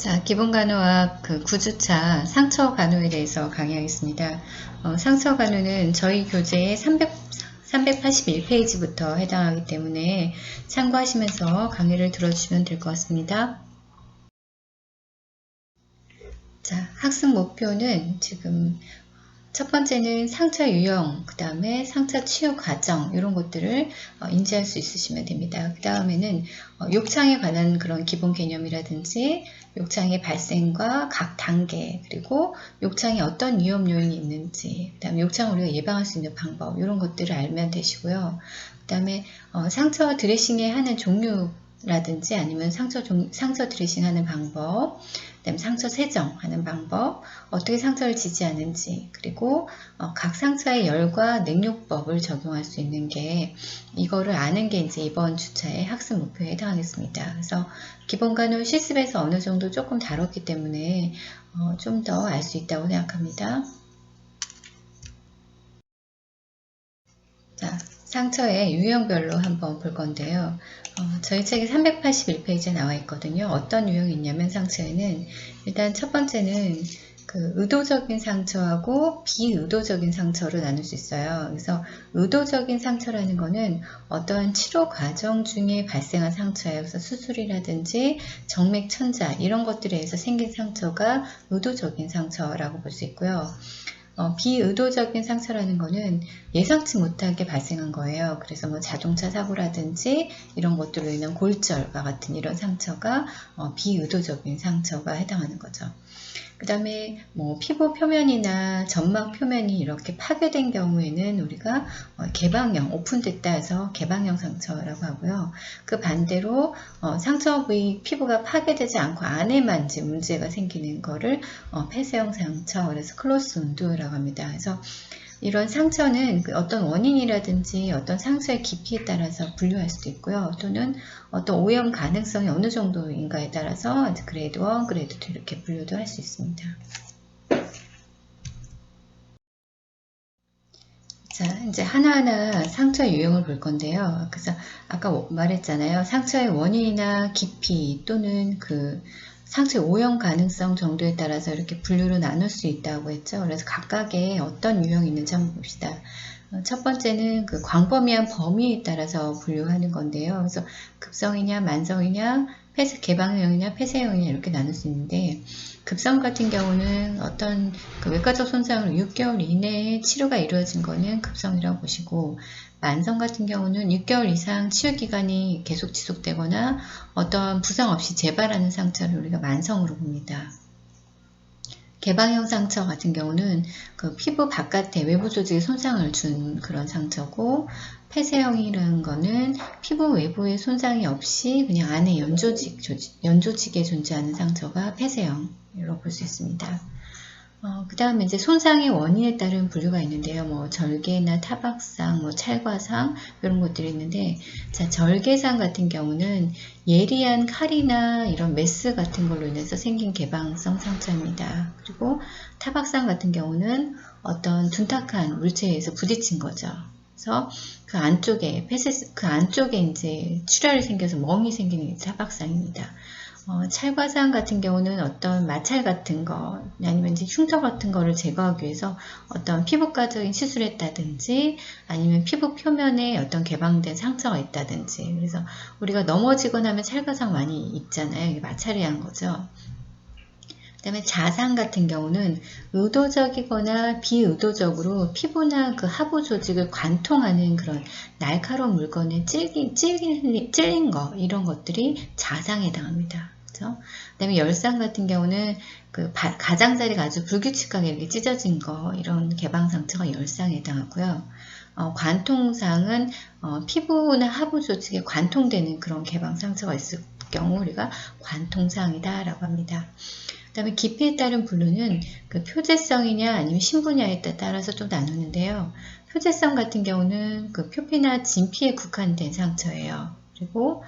자, 기본 간호학 그 9주차 상처 간호에 대해서 강의하겠습니다. 상처 간호는 저희 교재의 381페이지부터 해당하기 때문에 참고하시면서 강의를 들어주시면 될 것 같습니다. 자, 학습 목표는 지금 첫 번째는 상처 유형, 그 다음에 상처 치유 과정 이런 것들을 인지할 수 있으시면 됩니다. 그 다음에는 욕창에 관한 그런 기본 개념이라든지 욕창의 발생과 각 단계, 그리고 욕창에 어떤 위험 요인이 있는지, 그 다음에 욕창을 우리가 예방할 수 있는 방법 이런 것들을 알면 되시고요. 그 다음에 상처 드레싱에 하는 종류 라든지 아니면 상처 드레싱 하는 방법, 그다음에 상처 세정하는 방법, 어떻게 상처를 지지하는지, 그리고 각 상처의 열과 냉요법을 적용할 수 있는 게 이거를 아는 게 이제 이번 주차의 학습 목표에 해당하겠습니다. 그래서 기본 간호 실습에서 어느 정도 조금 다뤘기 때문에 좀 더 알 수 있다고 생각합니다. 자, 상처의 유형별로 한번 볼 건데요. 저희 책에 381페이지에 나와 있거든요. 어떤 유형이 있냐면 상처에는 일단 첫 번째는 그 의도적인 상처하고 비의도적인 상처로 나눌 수 있어요. 그래서 의도적인 상처라는 거는 어떤 치료 과정 중에 발생한 상처예요. 그래서 수술이라든지 정맥 천자 이런 것들에 의해서 생긴 상처가 의도적인 상처라고 볼 수 있고요. 비의도적인 상처라는 거는 예상치 못하게 발생한 거예요. 그래서 뭐 자동차 사고라든지 이런 것들로 인한 골절과 같은 이런 상처가 비의도적인 상처가 해당하는 거죠. 그 다음에 뭐 피부 표면이나 점막 표면이 이렇게 파괴된 경우에는 우리가 개방형, 오픈됐다 해서 개방형 상처라고 하고요. 그 반대로 상처 부위 피부가 파괴되지 않고 안에만 이제 문제가 생기는 거를 폐쇄형 상처, 그래서 클로스 운드라고 합니다. 그래서 이런 상처는 어떤 원인이라든지 어떤 상처의 깊이에 따라서 분류할 수도 있고요. 또는 어떤 오염 가능성이 어느 정도인가에 따라서 그레이드 1, 그레이드 2 이렇게 분류도 할 수 있습니다. 자, 이제 하나하나 상처의 유형을 볼 건데요. 그래서 아까 말했잖아요. 상처의 원인이나 깊이 또는 그 상처의 오염 가능성 정도에 따라서 이렇게 분류로 나눌 수 있다고 했죠. 그래서 각각의 어떤 유형이 있는지 한번 봅시다. 첫 번째는 그 광범위한 범위에 따라서 분류하는 건데요. 그래서 급성이냐, 만성이냐, 개방형이냐, 폐쇄형이냐 이렇게 나눌 수 있는데 급성 같은 경우는 어떤 그 외과적 손상으로 6개월 이내에 치료가 이루어진 거는 급성이라고 보시고 만성 같은 경우는 6개월 이상 치유 기간이 계속 지속되거나 어떤 부상 없이 재발하는 상처를 우리가 만성으로 봅니다. 개방형 상처 같은 경우는 그 피부 바깥에 외부 조직에 손상을 준 그런 상처고 폐쇄형이라는 거는 피부 외부에 손상이 없이 그냥 안에 연조직에 존재하는 상처가 폐쇄형으로 볼 수 있습니다. 그 다음에 이제 손상의 원인에 따른 분류가 있는데요. 뭐 절개나 타박상, 뭐 찰과상 이런 것들이 있는데, 자 절개상 같은 경우는 예리한 칼이나 이런 메스 같은 걸로 인해서 생긴 개방성 상처입니다. 그리고 타박상 같은 경우는 어떤 둔탁한 물체에 의해서 부딪힌 거죠. 그래서 그 안쪽에 이제 출혈이 생겨서 멍이 생기는 게 타박상입니다. 찰과상 같은 경우는 어떤 마찰 같은 거 아니면 이제 흉터 같은 거를 제거하기 위해서 어떤 피부과적인 시술을 했다든지 아니면 피부 표면에 어떤 개방된 상처가 있다든지 그래서 우리가 넘어지거나 하면 찰과상 많이 있잖아요. 이게 마찰이 한 거죠. 그 다음에 자상 같은 경우는 의도적이거나 비의도적으로 피부나 그 하부 조직을 관통하는 그런 날카로운 물건에 찔린 거 이런 것들이 자상에 해당합니다. 그 다음에 열상 같은 경우는 그 가장자리가 아주 불규칙하게 이렇게 찢어진 거 이런 개방 상처가 열상에 해당하고요. 관통상은 피부나 하부 조직에 관통되는 그런 개방 상처가 있을 경우 우리가 관통상이다 라고 합니다. 그 다음에 깊이에 따른 분류는 그 표재성이냐 아니면 신부냐에 따라서 좀 나누는데요. 표재성 같은 경우는 그 표피나 진피에 국한된 상처예요. 그리고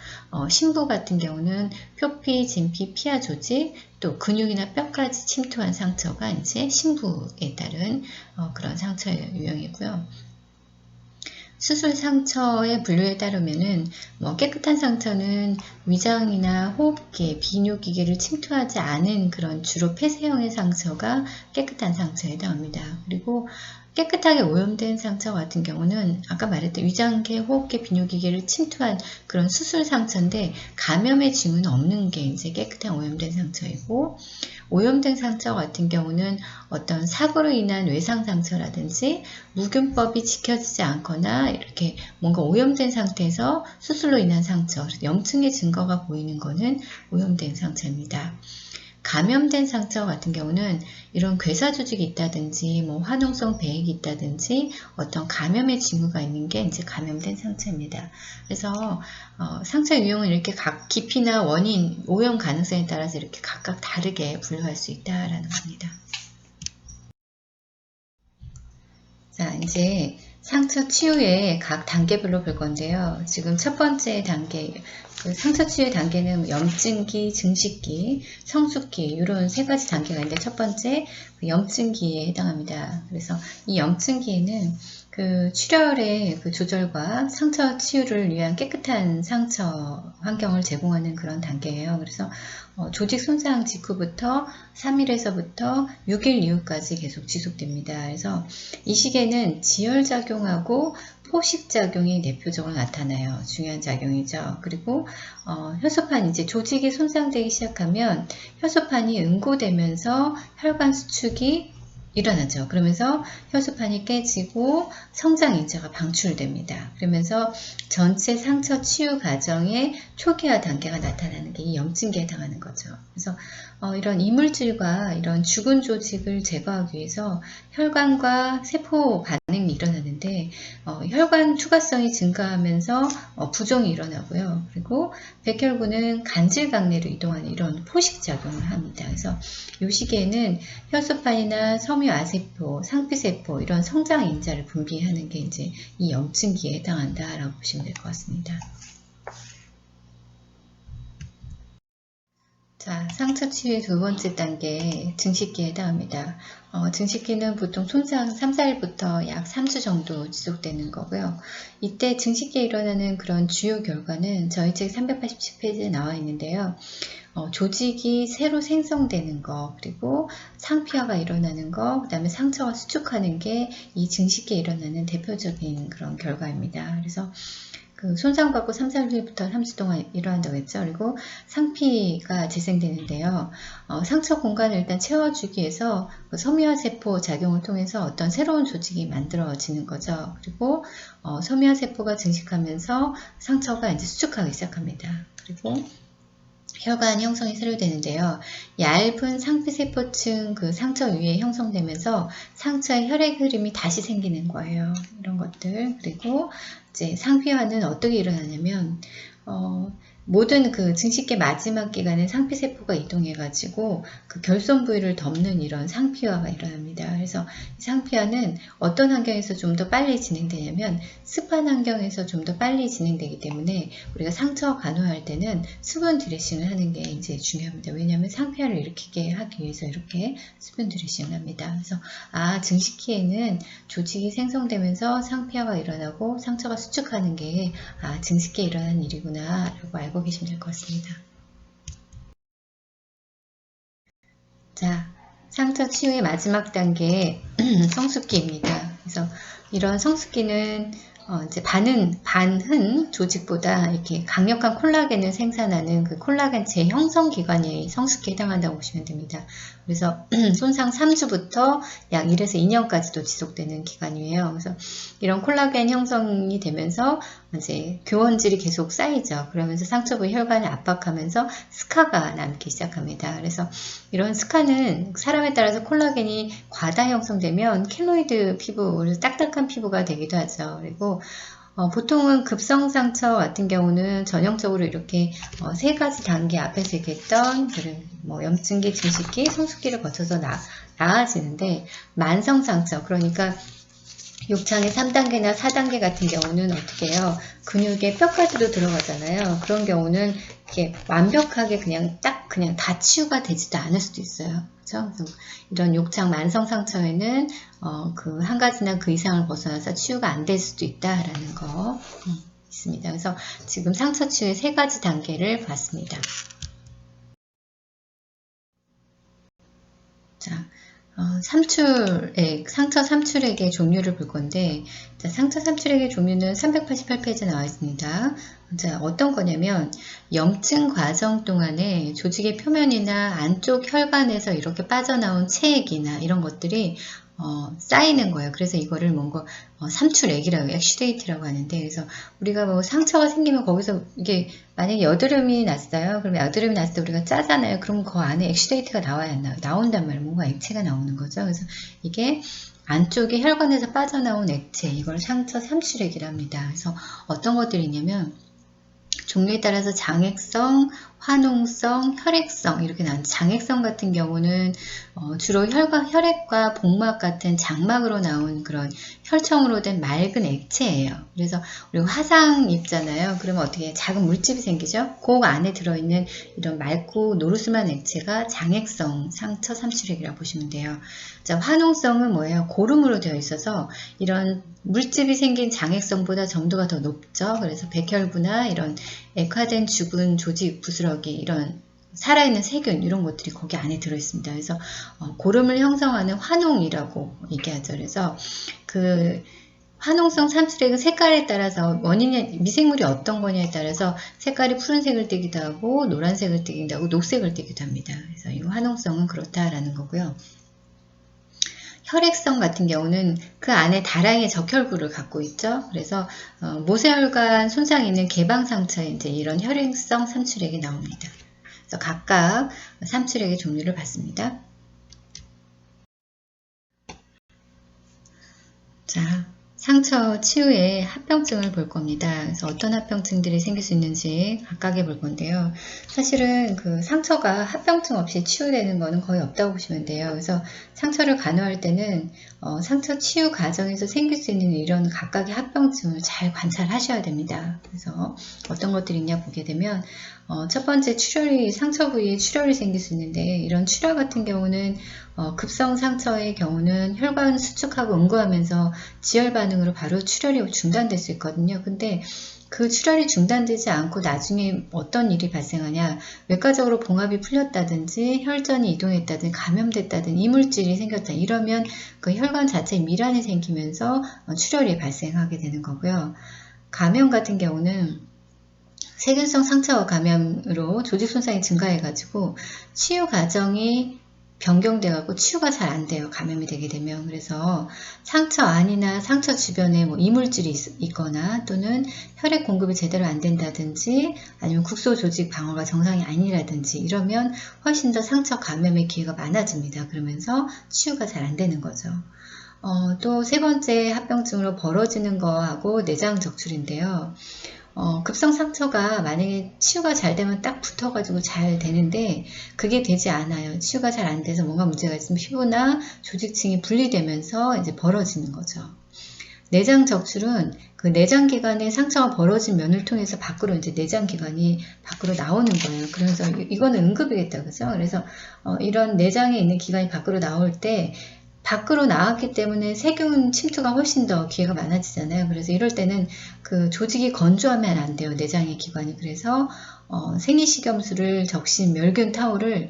신부 같은 경우는 표피, 진피, 피하 조직, 또 근육이나 뼈까지 침투한 상처가 이제 신부에 따른 그런 상처의 유형이고요. 수술 상처의 분류에 따르면은 깨끗한 상처는 위장이나 호흡기, 비뇨기계를 침투하지 않은 그런 주로 폐쇄형의 상처가 깨끗한 상처에 해당합니다. 그리고 깨끗하게 오염된 상처 같은 경우는 아까 말했던 위장계, 호흡기, 비뇨기계를 침투한 그런 수술 상처인데 감염의 징후는 없는 게 이제 깨끗한 오염된 상처이고, 오염된 상처 같은 경우는 어떤 사고로 인한 외상 상처라든지 무균법이 지켜지지 않거나 이렇게 뭔가 오염된 상태에서 수술로 인한 상처, 염증의 증거가 보이는 것은 오염된 상처입니다. 감염된 상처 같은 경우는 이런 괴사 조직이 있다든지 화농성 배액이 있다든지 어떤 감염의 징후가 있는 게 이제 감염된 상처입니다. 그래서 상처 유형은 이렇게 각 깊이나 원인, 오염 가능성에 따라서 이렇게 각각 다르게 분류할 수 있다라는 겁니다. 자, 이제 상처 치유의 각 단계별로 볼 건데요. 지금 첫 번째 단계, 그 상처 치유의 단계는 염증기, 증식기, 성숙기 이런 세 가지 단계가 있는데 첫 번째 염증기에 해당합니다. 그래서 이 염증기에는 그 출혈의 그 조절과 상처 치유를 위한 깨끗한 상처 환경을 제공하는 그런 단계예요. 그래서 조직 손상 직후부터 3일에서부터 6일 이후까지 계속 지속됩니다. 그래서 이 시기에는 지혈작용하고 포식작용이 대표적으로 나타나요. 중요한 작용이죠. 그리고 혈소판, 이제 조직이 손상되기 시작하면 혈소판이 응고되면서 혈관 수축이 일어나죠. 그러면서 혈소판이 깨지고 성장인자가 방출됩니다. 그러면서 전체 상처 치유 과정의 초기화 단계가 나타나는 게 이 염증기에 해당하는 거죠. 그래서 이런 이물질과 이런 죽은 조직을 제거하기 위해서 혈관과 세포 반응이 일어나는데 혈관 투과성이 증가하면서 부종이 일어나고요. 그리고 백혈구는 간질강내로 이동하는 이런 포식작용을 합니다. 그래서 이 시기에는 혈소판이나 섬유아세포, 상피세포 이런 성장인자를 분비하는 게 이제 이 염증기에 해당한다라고 보시면 될 것 같습니다. 자, 상처 치유의 두 번째 단계 증식기에 해당합니다. 증식기는 보통 손상 3, 4일부터 약 3주 정도 지속되는 거고요. 이때 증식기에 일어나는 그런 주요 결과는 저희 책 387페이지에 나와 있는데요. 조직이 새로 생성되는 거, 그리고 상피화가 일어나는 거, 그 다음에 상처가 수축하는 게 이 증식기에 일어나는 대표적인 그런 결과입니다. 그래서 그 손상받고 3, 4일부터 3주 동안 일어난다고 했죠. 그리고 상피가 재생되는데요. 상처 공간을 일단 채워주기 위해서 그 섬유화세포 작용을 통해서 어떤 새로운 조직이 만들어지는 거죠. 그리고 섬유화세포가 증식하면서 상처가 이제 수축하기 시작합니다. 그리고 혈관 형성이 새로 되는데요. 얇은 상피세포층 그 상처 위에 형성되면서 상처에 혈액 흐름이 다시 생기는 거예요. 이런 것들. 그리고 이제 상피화는 어떻게 일어나냐면 모든 그 증식기 마지막 기간에 상피세포가 이동해가지고 그 결손 부위를 덮는 이런 상피화가 일어납니다. 그래서 이 상피화는 어떤 환경에서 좀 더 빨리 진행되냐면 습한 환경에서 좀 더 빨리 진행되기 때문에 우리가 상처 간호할 때는 수분 드레싱을 하는 게 이제 중요합니다. 왜냐하면 상피화를 일으키게 하기 위해서 이렇게 수분 드레싱을 합니다. 그래서 증식기에는 조직이 생성되면서 상피화가 일어나고 상처가 수축하는 게 증식기에 일어나는 일이구나 라고 알고 계시면 될 것 같습니다. 자, 상처 치유의 마지막 단계 성숙기입니다. 그래서 이런 성숙기는 이제 반흔 조직보다 이렇게 강력한 콜라겐을 생산하는 그 콜라겐 재형성 기관이 성숙기에 해당한다고 보시면 됩니다. 그래서 손상 3주부터 약 1에서 2년까지도 지속되는 기간이에요. 그래서 이런 콜라겐 형성이 되면서 이제 교원질이 계속 쌓이죠. 그러면서 상처 부위 혈관을 압박하면서 스카가 남기 시작합니다. 그래서 이런 스카는 사람에 따라서 콜라겐이 과다 형성되면 켈로이드 피부, 딱딱한 피부가 되기도 하죠. 그리고 보통은 급성 상처 같은 경우는 전형적으로 이렇게 세 가지 단계 앞에서 얘기했던 염증기, 증식기, 성숙기를 거쳐서 나아지는데 만성 상처, 그러니까 욕창의 3단계나 4단계 같은 경우는 어떻게 해요? 근육에 뼈까지도 들어가잖아요. 그런 경우는 이렇게 완벽하게 그냥 다 치유가 되지도 않을 수도 있어요. 그렇죠? 그래서 이런 욕창 만성 상처에는 그 한 가지나 그 이상을 벗어나서 치유가 안 될 수도 있다라는 거 있습니다. 그래서 지금 상처 치유의 3가지 단계를 봤습니다. 자, 상처 삼출액의 종류를 볼 건데, 자, 상처 삼출액의 종류는 388페이지에 나와 있습니다. 자, 어떤 거냐면, 염증 과정 동안에 조직의 표면이나 안쪽 혈관에서 이렇게 빠져나온 체액이나 이런 것들이 쌓이는 거예요. 그래서 이거를 뭔가 삼출액이라고, 엑슈데이트라고 하는데, 그래서 우리가 뭐 상처가 생기면 거기서 이게 만약에 여드름이 났어요. 그럼 여드름이 났을 때 우리가 짜잖아요. 그럼 그 안에 엑슈데이트가 나와야 안 나온단 말이에요. 뭔가 액체가 나오는 거죠. 그래서 이게 안쪽에 혈관에서 빠져나온 액체, 이걸 상처 삼출액이라 합니다. 그래서 어떤 것들이 있냐면 종류에 따라서 장액성, 화농성, 혈액성 이렇게 나온 장액성 같은 경우는 주로 혈액과 복막 같은 장막으로 나온 그런 혈청으로 된 맑은 액체예요. 그래서 우리가 화상 입잖아요. 그러면 어떻게 작은 물집이 생기죠? 그 안에 들어있는 이런 맑고 노르스만 액체가 장액성 상처 삼출액이라고 보시면 돼요. 자, 화농성은 뭐예요? 고름으로 되어 있어서 이런 물집이 생긴 장액성보다 점도가 더 높죠. 그래서 백혈구나 이런 액화된 죽은 조직, 부스러기 이런 살아있는 세균 이런 것들이 거기 안에 들어있습니다. 그래서 고름을 형성하는 화농이라고 얘기하죠. 그래서 그 화농성 삼출액은 색깔에 따라서 원인이 미생물이 어떤 거냐에 따라서 색깔이 푸른색을 띠기도 하고 노란색을 띠기도 하고 녹색을 띠기도 합니다. 그래서 이 화농성은 그렇다라는 거고요. 혈액성 같은 경우는 그 안에 다량의 적혈구를 갖고 있죠. 그래서 모세혈관 손상이 있는 개방상처에 이제 이런 혈액성 삼출액이 나옵니다. 그래서 각각 삼출액의 종류를 봤습니다. 자, 상처 치유의 합병증을 볼 겁니다. 그래서 어떤 합병증들이 생길 수 있는지 각각에 볼 건데요. 사실은 그 상처가 합병증 없이 치유되는 것은 거의 없다고 보시면 돼요. 그래서 상처를 간호할 때는 상처 치유 과정에서 생길 수 있는 이런 각각의 합병증을 잘 관찰하셔야 됩니다. 그래서 어떤 것들이 있냐 보게 되면 첫 번째 출혈이 상처 부위에 출혈이 생길 수 있는데 이런 출혈 같은 경우는 급성 상처의 경우는 혈관 수축하고 응고하면서 지혈 반응으로 바로 출혈이 중단될 수 있거든요. 근데 그 출혈이 중단되지 않고 나중에 어떤 일이 발생하냐, 외과적으로 봉합이 풀렸다든지 혈전이 이동했다든지 감염됐다든지 이물질이 생겼다 이러면 그 혈관 자체에 미란이 생기면서 출혈이 발생하게 되는 거고요. 감염 같은 경우는 세균성 상처 감염으로 조직 손상이 증가해가지고 치유 과정이 변경돼가고 치유가 잘 안 돼요. 감염이 되게 되면. 그래서 상처 안이나 상처 주변에 뭐 이물질이 있거나 또는 혈액 공급이 제대로 안 된다든지 아니면 국소 조직 방어가 정상이 아니라든지 이러면 훨씬 더 상처 감염의 기회가 많아집니다. 그러면서 치유가 잘 안 되는 거죠. 또 세 번째 합병증으로 벌어지는 거하고 내장 적출인데요. 급성 상처가 만약에 치유가 잘 되면 딱 붙어가지고 잘 되는데 그게 되지 않아요. 치유가 잘 안 돼서 뭔가 문제가 있으면 피부나 조직층이 분리되면서 이제 벌어지는 거죠. 내장 적출은 그 내장기관에 상처가 벌어진 면을 통해서 밖으로 이제 내장기관이 밖으로 나오는 거예요. 그래서 이거는 응급이겠다, 그죠? 그래서 이런 내장에 있는 기관이 밖으로 나올 때 밖으로 나왔기 때문에 세균 침투가 훨씬 더 기회가 많아지잖아요. 그래서 이럴 때는 그 조직이 건조하면 안 돼요. 내장의 기관이. 그래서 생리식염수를 적신 멸균 타올을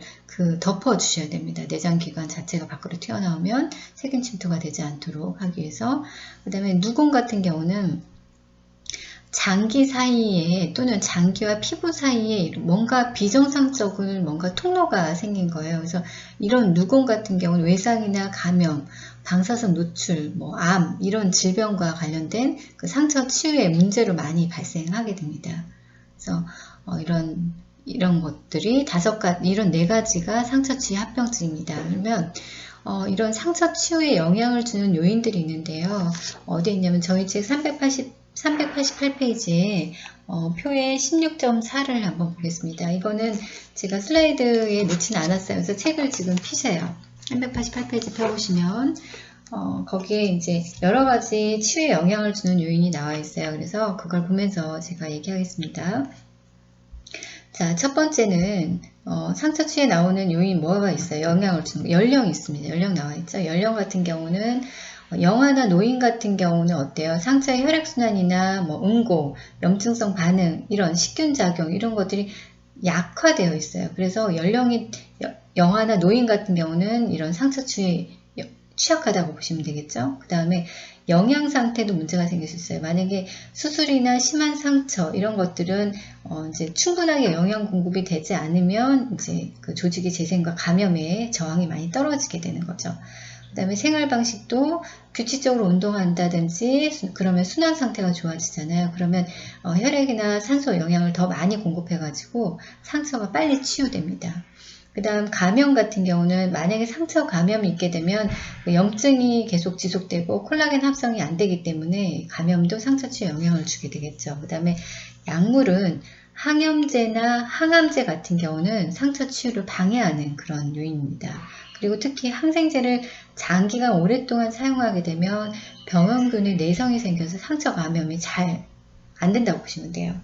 덮어 주셔야 됩니다. 내장 기관 자체가 밖으로 튀어나오면 세균 침투가 되지 않도록 하기 위해서. 그 다음에 누공 같은 경우는 장기 사이에 또는 장기와 피부 사이에 뭔가 비정상적인 뭔가 통로가 생긴 거예요. 그래서 이런 누공 같은 경우는 외상이나 감염, 방사선 노출, 암 이런 질병과 관련된 그 상처 치유의 문제로 많이 발생하게 됩니다. 그래서 이런 것들이 이런 4가지가 상처 치유 합병증입니다. 그러면 이런 상처 치유에 영향을 주는 요인들이 있는데요. 어디에 있냐면 저희 책 388페이지에 표에 16.4를 한번 보겠습니다. 이거는 제가 슬라이드에 넣지는 않았어요. 그래서 책을 지금 피세요. 388페이지 펴보시면 거기에 이제 여러 가지 치유에 영향을 주는 요인이 나와 있어요. 그래서 그걸 보면서 제가 얘기하겠습니다. 자, 첫 번째는 상처 치유에 나오는 요인이 뭐가 있어요? 영향을 주는 거. 연령이 있습니다. 연령 나와 있죠. 연령 같은 경우는 영아나 노인 같은 경우는 어때요? 상처의 혈액순환이나 뭐 응고, 염증성 반응, 이런 식균 작용 이런 것들이 약화되어 있어요. 그래서 연령이 영아나 노인 같은 경우는 이런 상처 치유에 취약하다고 보시면 되겠죠. 그 다음에 영양 상태도 문제가 생길 수 있어요. 만약에 수술이나 심한 상처 이런 것들은 이제 충분하게 영양 공급이 되지 않으면 이제 그 조직의 재생과 감염에 저항이 많이 떨어지게 되는 거죠. 그 다음에 생활 방식도 규칙적으로 운동한다든지 그러면 순환 상태가 좋아지잖아요. 그러면 혈액이나 산소 영양을 더 많이 공급해 가지고 상처가 빨리 치유됩니다. 그 다음 감염 같은 경우는 만약에 상처 감염이 있게 되면 염증이 계속 지속되고 콜라겐 합성이 안 되기 때문에 감염도 상처 치유에 영향을 주게 되겠죠. 그 다음에 약물은 항염제나 항암제 같은 경우는 상처 치유를 방해하는 그런 요인입니다. 그리고 특히 항생제를 장기간 오랫동안 사용하게 되면 병원균의 내성이 생겨서 상처 감염이 잘 안 된다고 보시면 돼요.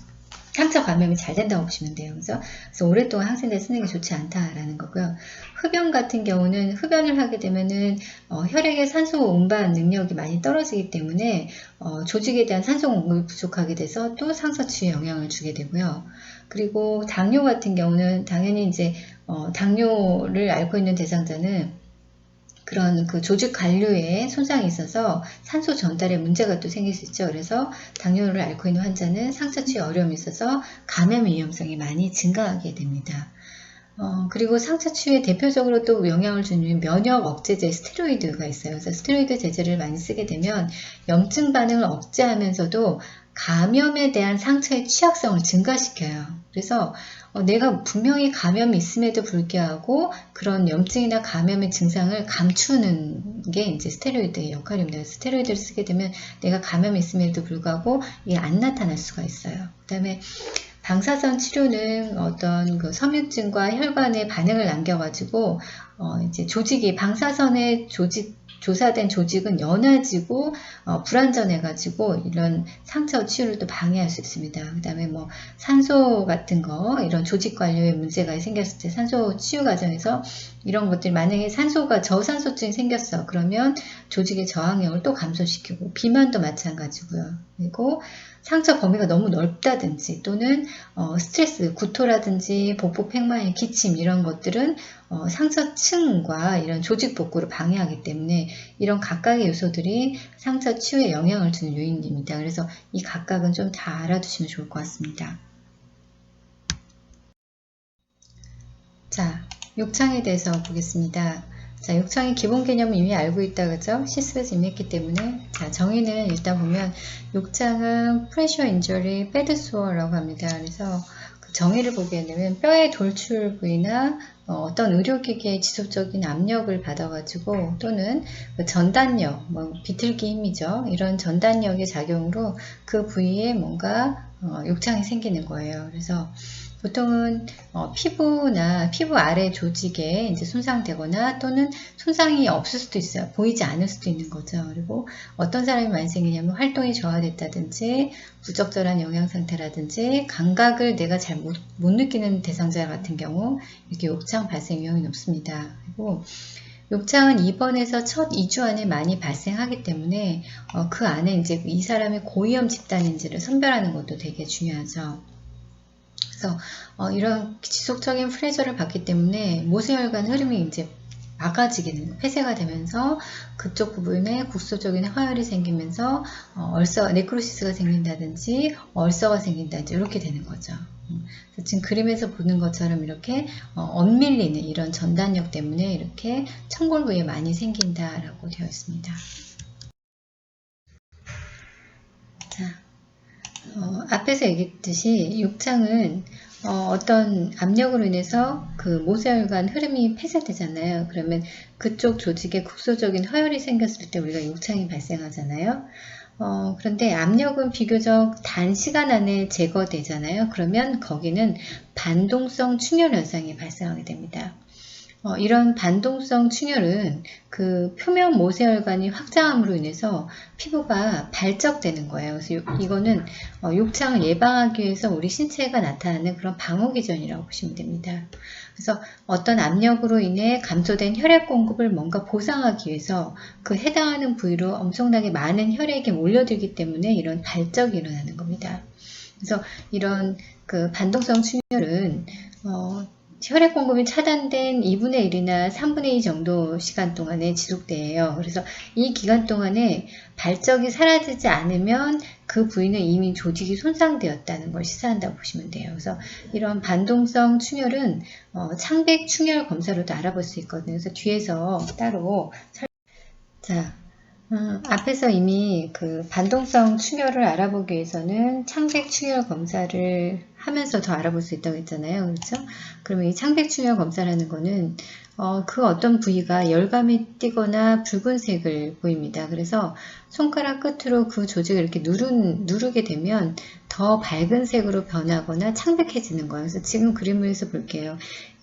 상처 감염이 잘 된다고 보시면 돼요. 그래서 오랫동안 항생제 쓰는 게 좋지 않다라는 거고요. 흡연 같은 경우는 흡연을 하게 되면은 혈액의 산소 운반 능력이 많이 떨어지기 때문에 조직에 대한 산소 공급이 부족하게 돼서 또 상처 치유에 영향을 주게 되고요. 그리고 당뇨 같은 경우는 당연히 이제 당뇨를 앓고 있는 대상자는 그런 그 조직 관류에 손상이 있어서 산소 전달에 문제가 또 생길 수 있죠. 그래서 당뇨를 앓고 있는 환자는 상처 치유 어려움이 있어서 감염 위험성이 많이 증가하게 됩니다. 그리고 상처 치유에 대표적으로 또 영향을 주는 면역 억제제 스테로이드가 있어요. 그래서 스테로이드 제제를 많이 쓰게 되면 염증 반응을 억제하면서도 감염에 대한 상처의 취약성을 증가시켜요. 그래서 내가 분명히 감염이 있음에도 불구하고 그런 염증이나 감염의 증상을 감추는 게 이제 스테로이드의 역할입니다. 스테로이드를 쓰게 되면 내가 감염이 있음에도 불구하고 이게 안 나타날 수가 있어요. 그 다음에 방사선 치료는 어떤 그 섬유증과 혈관에 반응을 남겨가지고 이제 조직이 방사선의 조사된 조직은 연해지고 불안전해가지고 이런 상처 치유를 또 방해할 수 있습니다. 그 다음에 뭐 산소 같은 거 이런 조직 관료에 문제가 생겼을 때 산소 치유 과정에서 이런 것들이 만약에 산소가 저산소증이 생겼어. 그러면 조직의 저항력을 또 감소시키고 비만도 마찬가지고요. 그리고 상처 범위가 너무 넓다든지 또는 스트레스, 구토라든지 복부 팽만의 기침 이런 것들은 상처층과 이런 조직 복구를 방해하기 때문에 이런 각각의 요소들이 상처 치유에 영향을 주는 요인입니다. 그래서 이 각각은 좀 다 알아두시면 좋을 것 같습니다. 자, 욕창에 대해서 보겠습니다. 자, 욕창의 기본 개념을 이미 알고 있다, 그죠? 실습에서 이미 했기 때문에. 자, 정의는 일단 보면, 욕창은 pressure injury, bad sore라고 합니다. 그래서 그 정의를 보게 되면, 뼈의 돌출 부위나 어떤 의료기기의 지속적인 압력을 받아가지고, 또는 그 전단력, 뭐, 비틀기 힘이죠. 이런 전단력의 작용으로 그 부위에 뭔가 욕창이 생기는 거예요. 그래서 보통은 피부나 피부 아래 조직에 이제 손상되거나 또는 손상이 없을 수도 있어요. 보이지 않을 수도 있는 거죠. 그리고 어떤 사람이 많이 생기냐면 활동이 저하됐다든지 부적절한 영양 상태라든지 감각을 내가 잘 못 느끼는 대상자 같은 경우 이렇게 욕창 발생 위험이 높습니다. 그리고 욕창은 입원해서 첫 2주 안에 많이 발생하기 때문에 그 안에 이제 이 사람이 고위험 집단인지를 선별하는 것도 되게 중요하죠. 그래서 이런 지속적인 프레저를 받기 때문에 모세혈관 흐름이 이제 막아지게 되는, 폐쇄가 되면서 그쪽 부분에 국소적인 화열이 생기면서 네크로시스가 생긴다든지 얼서가 생긴다든지 이렇게 되는 거죠. 지금 그림에서 보는 것처럼 이렇게 엇밀리는 이런 전단력 때문에 이렇게 청골 부위에 많이 생긴다라고 되어 있습니다. 자, 앞에서 얘기했듯이 욕창은 어떤 압력으로 인해서 그 모세혈관 흐름이 폐쇄되잖아요. 그러면 그쪽 조직에 국소적인 화열이 생겼을 때 우리가 욕창이 발생하잖아요. 그런데 압력은 비교적 단시간 안에 제거되잖아요. 그러면 거기는 반동성 충혈 현상이 발생하게 됩니다. 이런 반동성 충혈은 그 표면 모세혈관이 확장함으로 인해서 피부가 발적되는 거예요. 그래서 이거는 욕창을 예방하기 위해서 우리 신체가 나타나는 그런 방어기전이라고 보시면 됩니다. 그래서 어떤 압력으로 인해 감소된 혈액 공급을 뭔가 보상하기 위해서 그 해당하는 부위로 엄청나게 많은 혈액이 몰려들기 때문에 이런 발적이 일어나는 겁니다. 그래서 이런 그 반동성 충혈은 혈액 공급이 차단된 2분의 1이나 3분의 2 정도 시간 동안에 지속돼요. 그래서 이 기간 동안에 발적이 사라지지 않으면 그 부위는 이미 조직이 손상되었다는 걸 시사한다고 보시면 돼요. 그래서 이런 반동성 충혈은 창백 충혈 검사로도 알아볼 수 있거든요. 그래서 뒤에서 따로 자, 앞에서 이미 그 반동성 충혈을 알아보기 위해서는 창백 충혈 검사를 하면서 더 알아볼 수 있다고 했잖아요. 그렇죠? 그러면 이 창백 충혈 검사라는 거는 그 어떤 부위가 열감이 띄거나 붉은색을 보입니다. 그래서 손가락 끝으로 그 조직을 이렇게 누르게 되면 더 밝은 색으로 변하거나 창백해지는 거예요. 그래서 지금 그림에서 볼게요.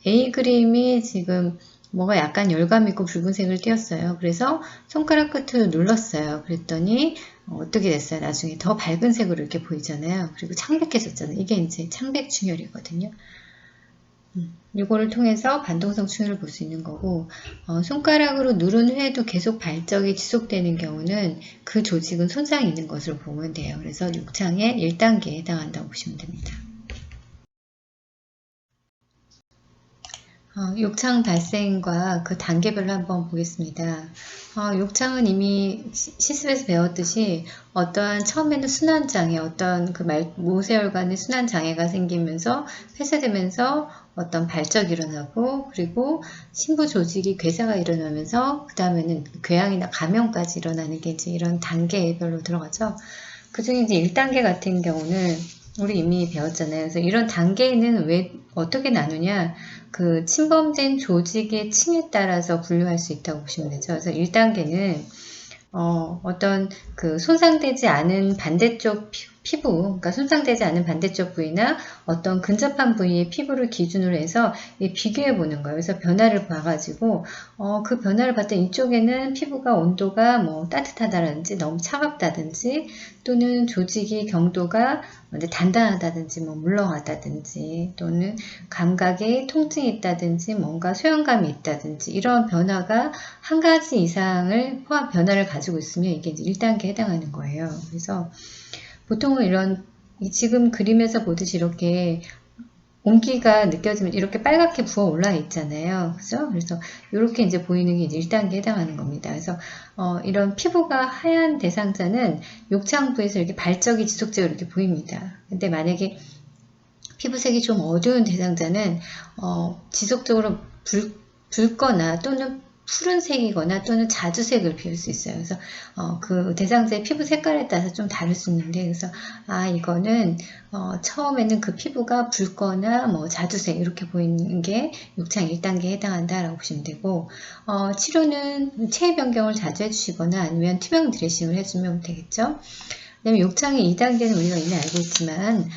A 그림이 지금 뭐가 약간 열감 있고 붉은색을 띄었어요. 그래서 손가락 끝으로 눌렀어요. 그랬더니 어떻게 됐어요? 나중에 더 밝은 색으로 이렇게 보이잖아요. 그리고 창백해졌잖아요. 이게 이제 창백 충혈이거든요. 이거를 통해서 반동성 충혈을 볼 수 있는 거고 손가락으로 누른 후에도 계속 발적이 지속되는 경우는 그 조직은 손상이 있는 것으로 보면 돼요. 그래서 욕창의 1단계에 해당한다고 보시면 됩니다. 욕창 발생과 그 단계별로 한번 보겠습니다. 욕창은 이미 시습에서 배웠듯이 어떠한 처음에는 순환장애, 어떤 그 모세혈관의 순환장애가 생기면서 폐쇄되면서 어떤 발적이 일어나고 그리고 심부 조직이 괴사가 일어나면서 그 다음에는 궤양이나 감염까지 일어나는 게 이제 이런 단계별로 들어가죠. 그 중에 이제 1단계 같은 경우는 우리 이미 배웠잖아요. 그래서 이런 단계는 왜 어떻게 나누냐? 그 침범된 조직의 층에 따라서 분류할 수 있다고 보시면 되죠. 그래서 1단계는 어떤 그 손상되지 않은 반대쪽 피부, 그러니까 손상되지 않은 반대쪽 부위나 어떤 근접한 부위의 피부를 기준으로 해서 비교해 보는 거예요. 그래서 변화를 봐가지고 그 변화를 봤던 이쪽에는 피부가 온도가 뭐 따뜻하다든지 너무 차갑다든지 또는 조직이 경도가 단단하다든지 뭐 물렁하다든지 또는 감각에 통증이 있다든지 뭔가 소형감이 있다든지 이런 변화가 한 가지 이상을 포함 변화를 가지고 있으면 이게 이제 1단계에 해당하는 거예요. 그래서 보통은 이런 지금 그림에서 보듯이 이렇게 온기가 느껴지면 이렇게 빨갛게 부어 올라 있잖아요. 그죠? 그래서 이렇게 이제 보이는 게 이제 1단계에 해당하는 겁니다. 그래서 이런 피부가 하얀 대상자는 욕창부에서 이렇게 발적이 지속적으로 이렇게 보입니다. 근데 만약에 피부색이 좀 어두운 대상자는 지속적으로 붉거나 또는 푸른색이거나 또는 자주색을 피울 수 있어요. 그래서 그 대상자의 피부 색깔에 따라서 좀 다를 수 있는데 그래서 이거는 처음에는 그 피부가 붉거나 뭐 자주색 이렇게 보이는 게 욕창 1단계에 해당한다라고 보시면 되고 치료는 체위 변경을 자주 해주시거나 아니면 투명 드레싱을 해주면 되겠죠. 그다음에 욕창의 2단계는 우리가 이미 알고 있지만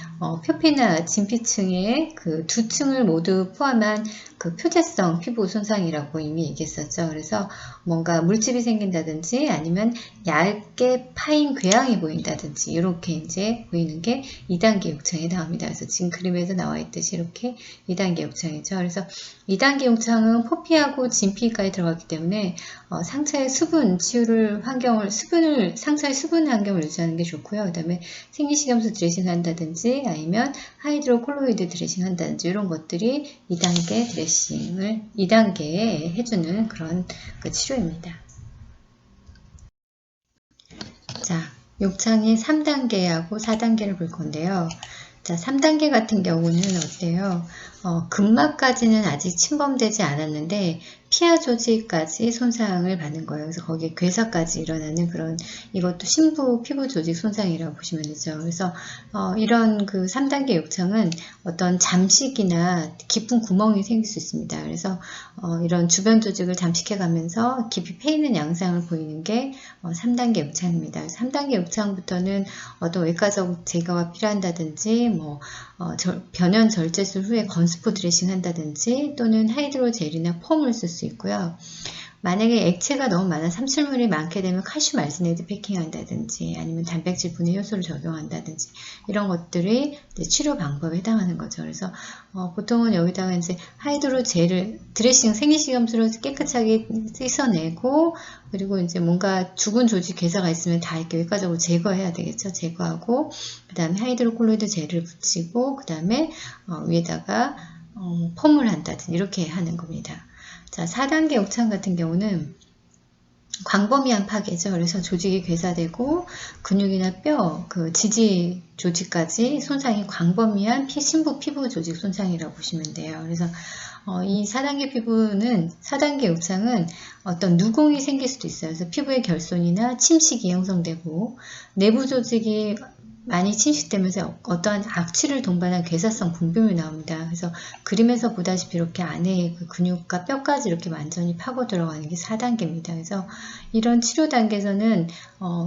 표피나 진피층의 그 두 층을 모두 포함한 그 표재성 피부 손상이라고 이미 얘기했었죠. 그래서 뭔가 물집이 생긴다든지 아니면 얇게 파인 궤양이 보인다든지 이렇게 이제 보이는 게 2단계 욕창에 해당합니다. 그래서 지금 그림에서 나와 있듯이 이렇게 2단계 욕창이죠. 그래서 2단계 욕창은 포피하고 진피까지 들어갔기 때문에 상처의 수분 치유를 상처의 수분 환경을 유지하는 게 좋고요. 그 다음에 생리식염수 드레싱 한다든지 아니면 하이드로콜로이드 드레싱 한다든지 이런 것들이 2단계 드레싱을 2단계에 해주는 그런 그 치료입니다. 자, 욕창이 3단계하고 4단계를 볼 건데요. 자, 3단계 같은 경우는 어때요? 근막까지는 아직 침범되지 않았는데 피하 조직까지 손상을 받는 거예요. 그래서 거기에 괴사까지 일어나는 그런 이것도 심부 피부 조직 손상이라고 보시면 되죠. 그래서 이런 그 3단계 욕창은 어떤 잠식이나 깊은 구멍이 생길 수 있습니다. 그래서 이런 주변 조직을 잠식해 가면서 깊이 패이는 양상을 보이는 게 3단계 욕창입니다. 3단계 욕창부터는 어떤 외과적 제거가 필요한다든지 뭐 변연 절제술 후에 건설 스포 드레싱 한다든지 또는 하이드로젤이나 폼을 쓸 수 있고요. 만약에 액체가 너무 많아 삼출물이 많게 되면 칼슘 알지네이트 패킹한다든지 아니면 단백질 분해 효소를 적용한다든지 이런 것들이 치료 방법에 해당하는 거죠. 그래서 보통은 여기다가 이제 하이드로 젤을 드레싱 생리식염수로 깨끗하게 씻어내고 그리고 이제 뭔가 죽은 조직 괴사가 있으면 다 이렇게 외과적으로 제거해야 되겠죠. 제거하고 그 다음에 하이드로콜로이드 젤을 붙이고 그 다음에 위에다가 폼을 한다든지 이렇게 하는 겁니다. 자, 4단계 옥창 같은 경우는 광범위한 파괴죠. 그래서 조직이 괴사되고 근육이나 뼈, 그 지지 조직까지 손상이 광범위한 심부 피부 조직 손상이라고 보시면 돼요. 그래서 이 4단계 피부는 4단계 옥창은 어떤 누공이 생길 수도 있어요. 그래서 피부의 결손이나 침식이 형성되고 내부 조직이 많이 침식되면서 어떠한 악취를 동반한 괴사성 분비물이 나옵니다. 그래서 그림에서 보다시피 이렇게 안에 그 근육과 뼈까지 이렇게 완전히 파고 들어가는 게 4단계입니다. 그래서 이런 치료 단계에서는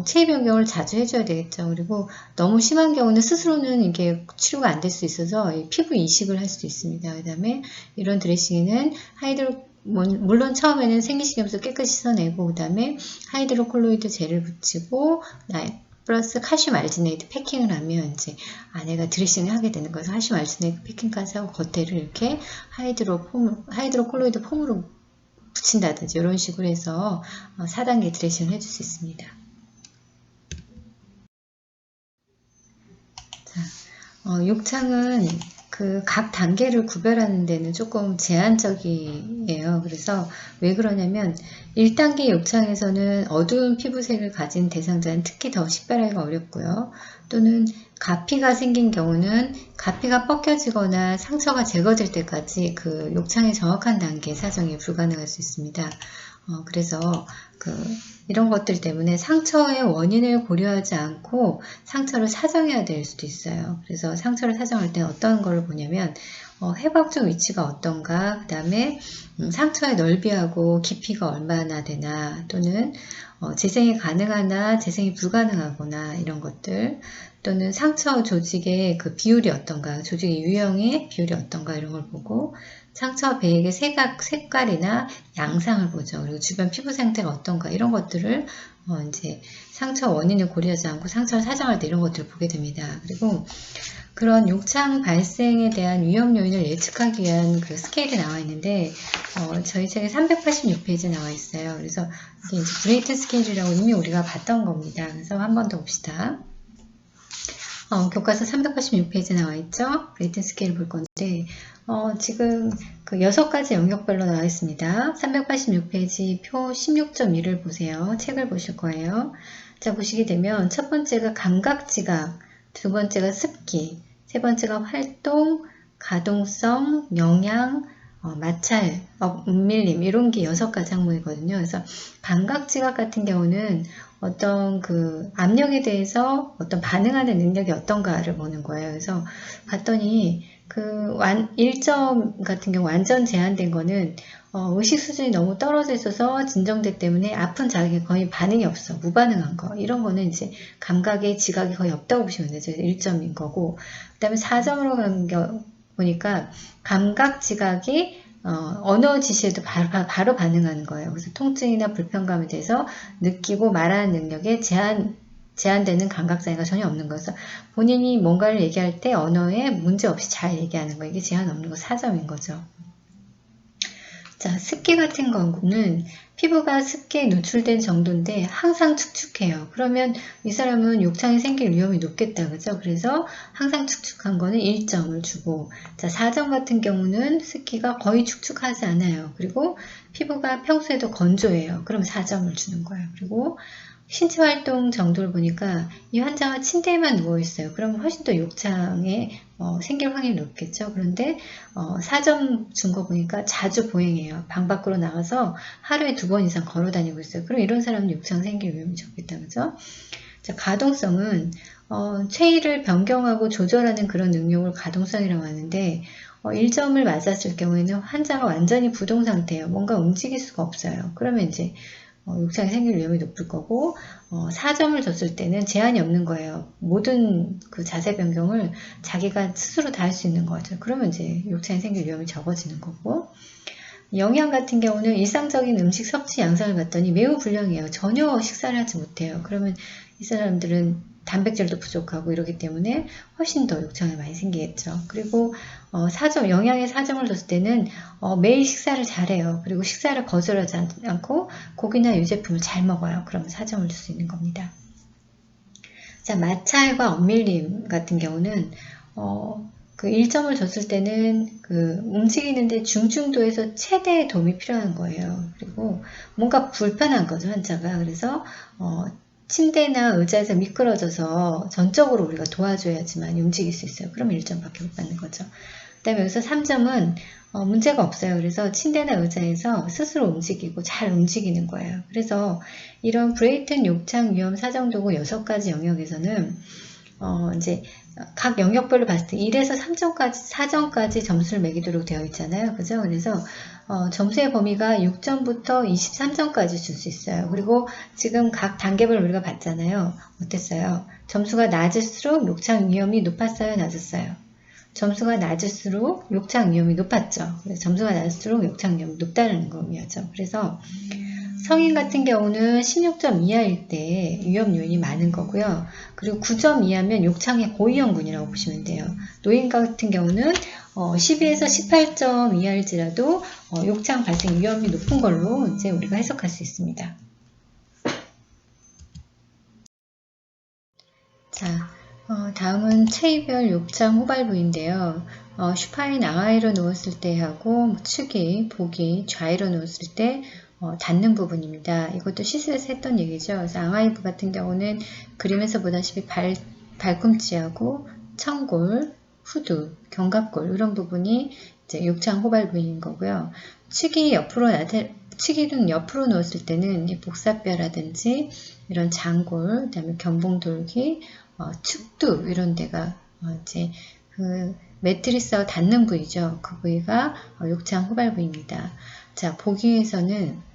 체위 변경을 자주 해줘야 되겠죠. 그리고 너무 심한 경우는 스스로는 이게 치료가 안 될 수 있어서 피부 이식을 할 수도 있습니다. 그 다음에 이런 드레싱에는 물론 처음에는 생리식염수 깨끗이 씻어내고 그 다음에 하이드로콜로이드 젤을 붙이고 플러스 칼슘 알지네이트 패킹을 하면 이제 아내가 드레싱을 하게 되는 거예요. 칼슘 알지네이트 패킹까지 하고 겉에를 이렇게 하이드로콜로이드 폼으로 붙인다든지 이런 식으로 해서 4단계 드레싱을 해줄 수 있습니다. 자, 욕창은 그 각 단계를 구별하는 데는 조금 제한적이에요. 그래서 왜 그러냐면 1단계 욕창에서는 어두운 피부색을 가진 대상자는 특히 더 식별하기가 어렵고요. 또는 가피가 생긴 경우는 가피가 벗겨지거나 상처가 제거될 때까지 그 욕창의 정확한 단계 사정이 불가능할 수 있습니다. 그래서 이런 것들 때문에 상처의 원인을 고려하지 않고 상처를 사정해야 될 수도 있어요. 그래서 상처를 사정할 때 어떤 걸 보냐면 해부학적 위치가 어떤가, 그 다음에 상처의 넓이하고 깊이가 얼마나 되나, 또는 재생이 가능하나 재생이 불가능하거나 이런 것들, 또는 상처 조직의 그 비율이 어떤가, 조직의 유형의 비율이 어떤가 이런 걸 보고 상처 배액의 색깔이나 양상을 보죠. 그리고 주변 피부 상태가 어떤가 이런 것들을 이제 상처 원인을 고려하지 않고 상처를 사정할 때 이런 것들을 보게 됩니다. 그리고 그런 욕창 발생에 대한 위험 요인을 예측하기 위한 그 스케일이 나와 있는데 저희 책에 386페이지에 나와 있어요. 그래서 이게 이제 브레이튼 스케일이라고 이미 우리가 봤던 겁니다. 그래서 한 번 더 봅시다. 교과서 386페이지에 나와 있죠. 브레이튼 스케일 볼 건데 지금 그 6가지 영역별로 나와 있습니다. 386페이지 표 16.1을 보세요. 책을 보실 거예요. 자, 보시게 되면 첫 번째가 감각지각, 두 번째가 습기, 세 번째가 활동, 가동성, 영양, 마찰, 움밀림 이런 게 6가지 항목이거든요. 그래서 감각지각 같은 경우는 어떤 그 압력에 대해서 어떤 반응하는 능력이 어떤가를 보는 거예요. 그래서 봤더니 그 1점 같은 경우 완전 제한된 거는 의식 수준이 너무 떨어져 있어서 진정대 때문에 아픈 자극에 거의 반응이 없어. 무반응한 거. 이런 거는 이제 감각의 지각이 거의 없다고 보시면 되죠. 1점인 거고. 그 다음에 4점으로 간 거 보니까 감각 지각이 언어 지시에도 바로 반응하는 거예요. 그래서 통증이나 불편감에 대해서 느끼고 말하는 능력에 제한되는 감각장애가 전혀 없는 거죠. 본인이 뭔가를 얘기할 때 언어에 문제 없이 잘 얘기하는 거. 이게 제한 없는 거 4점인 거죠. 자, 습기 같은 경우는 피부가 습기에 노출된 정도인데 항상 축축해요. 그러면 이 사람은 욕창이 생길 위험이 높겠다. 그죠? 그래서 항상 축축한 거는 1점을 주고, 자, 4점 같은 경우는 습기가 거의 축축하지 않아요. 그리고 피부가 평소에도 건조해요. 그럼 4점을 주는 거예요. 그리고 신체 활동 정도를 보니까 이 환자가 침대에만 누워있어요. 그러면 훨씬 더 욕창에 생길 확률이 높겠죠. 그런데 4점 준 거 보니까 자주 보행해요. 방 밖으로 나가서 하루에 2번 이상 걸어 다니고 있어요. 그럼 이런 사람은 욕창 생길 위험이 적겠다. 그죠? 자, 가동성은 체위를 변경하고 조절하는 그런 능력을 가동성이라고 하는데 1점을 맞았을 경우에는 환자가 완전히 부동 상태예요. 뭔가 움직일 수가 없어요. 그러면 이제 욕창이 생길 위험이 높을 거고 4점을 줬을 때는 제한이 없는 거예요. 모든 그 자세 변경을 자기가 스스로 다 할 수 있는 거죠. 그러면 이제 욕창이 생길 위험이 적어지는 거고, 영양 같은 경우는 일상적인 음식 섭취 양상을 봤더니 매우 불량해요. 전혀 식사를 하지 못해요. 그러면 이 사람들은 단백질도 부족하고 이러기 때문에 훨씬 더 욕창이 많이 생기겠죠. 그리고 4점, 영양에 4점을 줬을 때는 매일 식사를 잘해요. 그리고 식사를 거절하지 않고 고기나 유제품을 잘 먹어요. 그러면 4점을 줄 수 있는 겁니다. 자, 마찰과 엄밀림 같은 경우는 그 1점을 줬을 때는 그 움직이는데 중증도에서 최대의 도움이 필요한 거예요. 그리고 뭔가 불편한 거죠, 환자가. 그래서 침대나 의자에서 미끄러져서 전적으로 우리가 도와줘야지만 움직일 수 있어요. 그럼 1점밖에 못 받는 거죠. 그 다음에 여기서 3점은 문제가 없어요. 그래서 침대나 의자에서 스스로 움직이고 잘 움직이는 거예요. 그래서 이런 브레이튼 욕창 위험 사정도구 6가지 영역에서는 이제 각 영역별로 봤을 때 1에서 3점까지, 4점까지 점수를 매기도록 되어 있잖아요. 그죠? 그래서 점수의 범위가 6점부터 23점까지 줄 수 있어요. 그리고 지금 각 단계별 우리가 봤잖아요. 어땠어요? 점수가 낮을수록 욕창 위험이 높았어요? 낮았어요? 점수가 낮을수록 욕창 위험이 높았죠. 그래서 점수가 낮을수록 욕창 위험이 높다는 의미죠. 그래서 성인 같은 경우는 16점 이하일 때 위험 요인이 많은 거고요. 그리고 9점 이하면 욕창의 고위험군이라고 보시면 돼요. 노인 같은 경우는 12에서 18점 이하일지라도 욕창 발생 위험이 높은 걸로 이제 우리가 해석할 수 있습니다. 자, 다음은 체위별 욕창 후발 부위인데요. 슈파인 앙하이로 누웠을 때 하고 축이, 복이 좌위로 누웠을 때 닿는 부분입니다. 이것도 시술에서 했던 얘기죠. 그래서 앙하이부 같은 경우는 그림에서 보다시피 발꿈치하고 청골, 후두, 견갑골 이런 부분이 이제 욕창 후발 부위인 거고요. 축이는 옆으로 누웠을 때는 복사뼈라든지 이런 장골, 그다음에 견봉돌기, 축두 이런 데가 이제 그 매트리스와 닿는 부위죠. 그 부위가 욕창 후발 부위입니다. 자, 보기에서는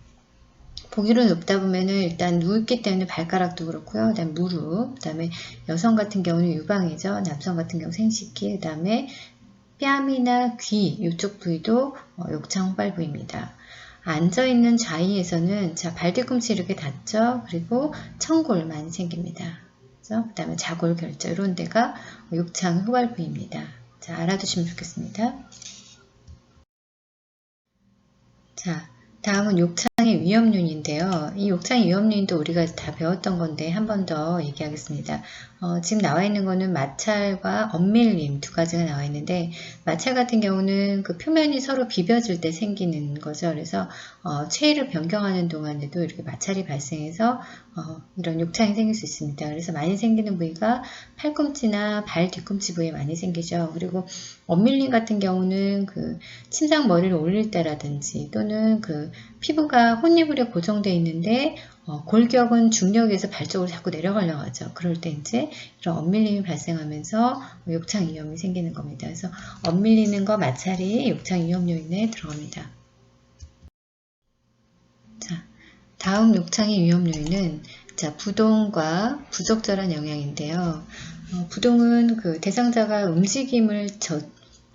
보기로 눕다 보면은 일단 누웠기 때문에 발가락도 그렇고요. 그 다음에 무릎, 그 다음에 여성 같은 경우는 유방이죠. 남성 같은 경우 생식기, 그 다음에 뺨이나 귀 이쪽 부위도 욕창 후발 부위입니다. 앉아있는 좌위에서는 자, 발뒤꿈치 이렇게 닿죠. 그리고 청골 많이 생깁니다. 그 다음에 자골 결절 이런 데가 욕창 후발 부위입니다. 자, 알아두시면 좋겠습니다. 자, 다음은 욕창의 위험 요인인데요. 이 욕창의 위험 요인도 우리가 다 배웠던 건데 한 번 더 얘기하겠습니다. 지금 나와 있는 거는 마찰과 엄밀림 두 가지가 나와 있는데, 마찰 같은 경우는 그 표면이 서로 비벼질 때 생기는 거죠. 그래서 체위를 변경하는 동안에도 이렇게 마찰이 발생해서 이런 욕창이 생길 수 있습니다. 그래서 많이 생기는 부위가 팔꿈치나 발 뒤꿈치 부위에 많이 생기죠. 그리고 엄밀림 같은 경우는 그 침상 머리를 올릴 때라든지 또는 그 피부가 혼입으로 고정되어 있는데 골격은 중력에서 발 쪽으로 자꾸 내려가려고 하죠. 그럴 때 이제 이런 엇밀림이 발생하면서 욕창 위험이 생기는 겁니다. 그래서 엇밀리는 거 마찰이 욕창 위험 요인에 들어갑니다. 자, 다음 욕창의 위험 요인은 자, 부동과 부적절한 영향인데요. 부동은 그 대상자가 움직임을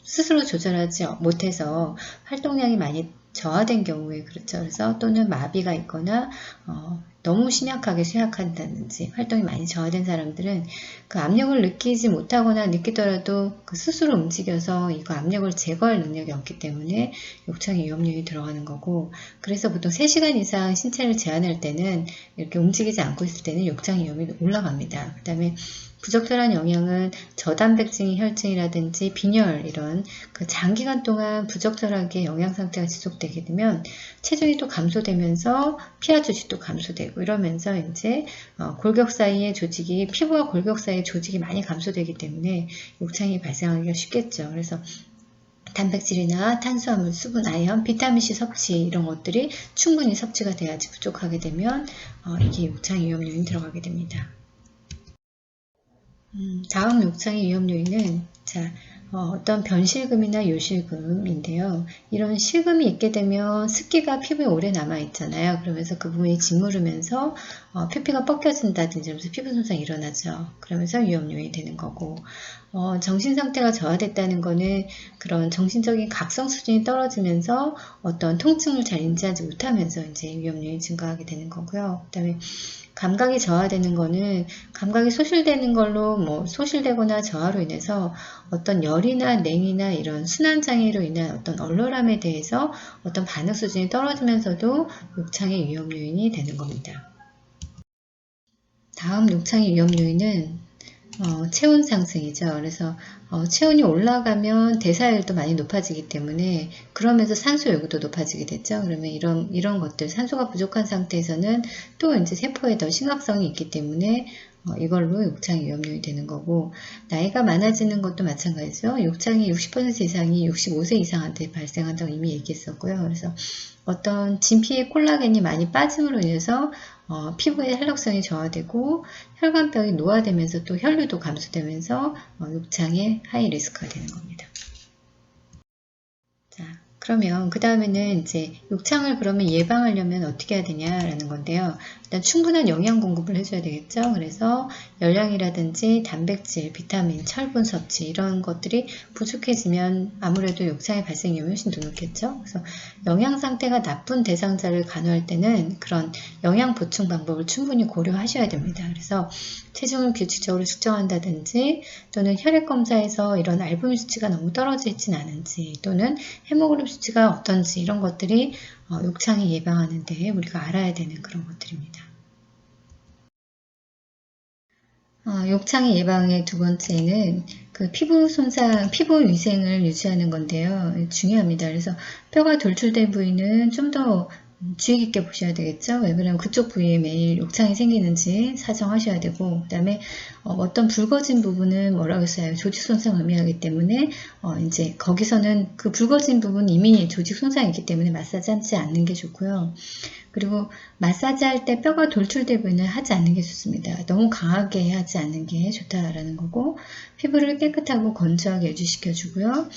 스스로 조절하지 못해서 활동량이 많이 저하된 경우에 그렇죠. 그래서 또는 마비가 있거나 너무 심약하게 쇠약한다든지 활동이 많이 저하된 사람들은 그 압력을 느끼지 못하거나 느끼더라도 그 스스로 움직여서 이거 압력을 제거할 능력이 없기 때문에 욕창의 위험 요인이 들어가는 거고, 그래서 보통 3시간 이상 신체를 제한할 때는 이렇게 움직이지 않고 있을 때는 욕창의 위험이 올라갑니다. 그 다음에 부적절한 영양은 저단백질 혈증이라든지 빈혈 이런 그 장기간 동안 부적절하게 영양 상태가 지속되게 되면 체중이 또 감소되면서 피하 조직도 감소되고 이러면서 이제 골격 사이의 조직이 피부와 골격 사이의 조직이 많이 감소되기 때문에 욕창이 발생하기가 쉽겠죠. 그래서 단백질이나 탄수화물, 수분, 아연, 비타민C 섭취 이런 것들이 충분히 섭취가 돼야지 부족하게 되면 이게 욕창 위험 요인 들어가게 됩니다. 다음 욕창의 위험 요인은 자, 어떤 변실금이나 요실금인데요. 이런 실금이 있게 되면 습기가 피부에 오래 남아 있잖아요. 그러면서 그 부분이 짓무르면서 표피가 벗겨진다든지 하면서 피부 손상이 일어나죠. 그러면서 위험 요인이 되는 거고, 정신 상태가 저하됐다는 거는 그런 정신적인 각성 수준이 떨어지면서 어떤 통증을 잘 인지하지 못하면서 이제 위험 요인이 증가하게 되는 거고요. 그다음에 감각이 저하되는 거는 감각이 소실되는 걸로 소실되거나 저하로 인해서 어떤 열이나 냉이나 이런 순환장애로 인한 어떤 얼얼함에 대해서 어떤 반응 수준이 떨어지면서도 욕창의 위험 요인이 되는 겁니다. 다음 욕창의 위험 요인은 체온 상승이죠. 그래서 체온이 올라가면 대사율도 많이 높아지기 때문에 그러면서 산소 요구도 높아지게 됐죠. 그러면 이런 것들 산소가 부족한 상태에서는 또 이제 세포에 더 심각성이 있기 때문에 이걸로 욕창이 위험요인이 되는 거고, 나이가 많아지는 것도 마찬가지죠. 욕창이 60% 이상이 65세 이상한테 발생한다고 이미 얘기했었고요. 그래서 어떤 진피의 콜라겐이 많이 빠짐으로 인해서 피부의 탄력성이 저하되고 혈관벽이 노화되면서 또 혈류도 감소되면서 욕창의 하이 리스크가 되는 겁니다. 자, 그러면 그 다음에는 이제 욕창을 그러면 예방하려면 어떻게 해야 되냐라는 건데요. 일단 충분한 영양 공급을 해줘야 되겠죠. 그래서 열량이라든지 단백질, 비타민, 철분 섭취 이런 것들이 부족해지면 아무래도 욕창의 발생 위험이 훨씬 더 높겠죠. 그래서 영양 상태가 나쁜 대상자를 간호할 때는 그런 영양 보충 방법을 충분히 고려하셔야 됩니다. 그래서 체중을 규칙적으로 측정한다든지 또는 혈액 검사에서 이런 알부민 수치가 너무 떨어져 있진 않은지 또는 헤모글로빈 수치가 어떤지 이런 것들이 욕창을 예방하는 데 우리가 알아야 되는 그런 것들입니다. 욕창의 예방의 두 번째는 그 피부 손상, 피부 위생을 유지하는 건데요. 중요합니다. 그래서 뼈가 돌출된 부위는 좀 더 주의 깊게 보셔야 되겠죠. 왜 그러면 그쪽 부위에 매일 욕창이 생기는지 사정하셔야 되고, 그 다음에 어떤 붉어진 부분은 뭐라고 했어요? 조직 손상을 의미하기 때문에 이제 거기서는 그 붉어진 부분 이미 조직 손상이 있기 때문에 마사지 하지 않는 게 좋고요. 그리고 마사지 할 때 뼈가 돌출되고는 하지 않는 게 좋습니다. 너무 강하게 하지 않는 게 좋다라는 거고, 피부를 깨끗하고 건조하게 유지시켜 주고요.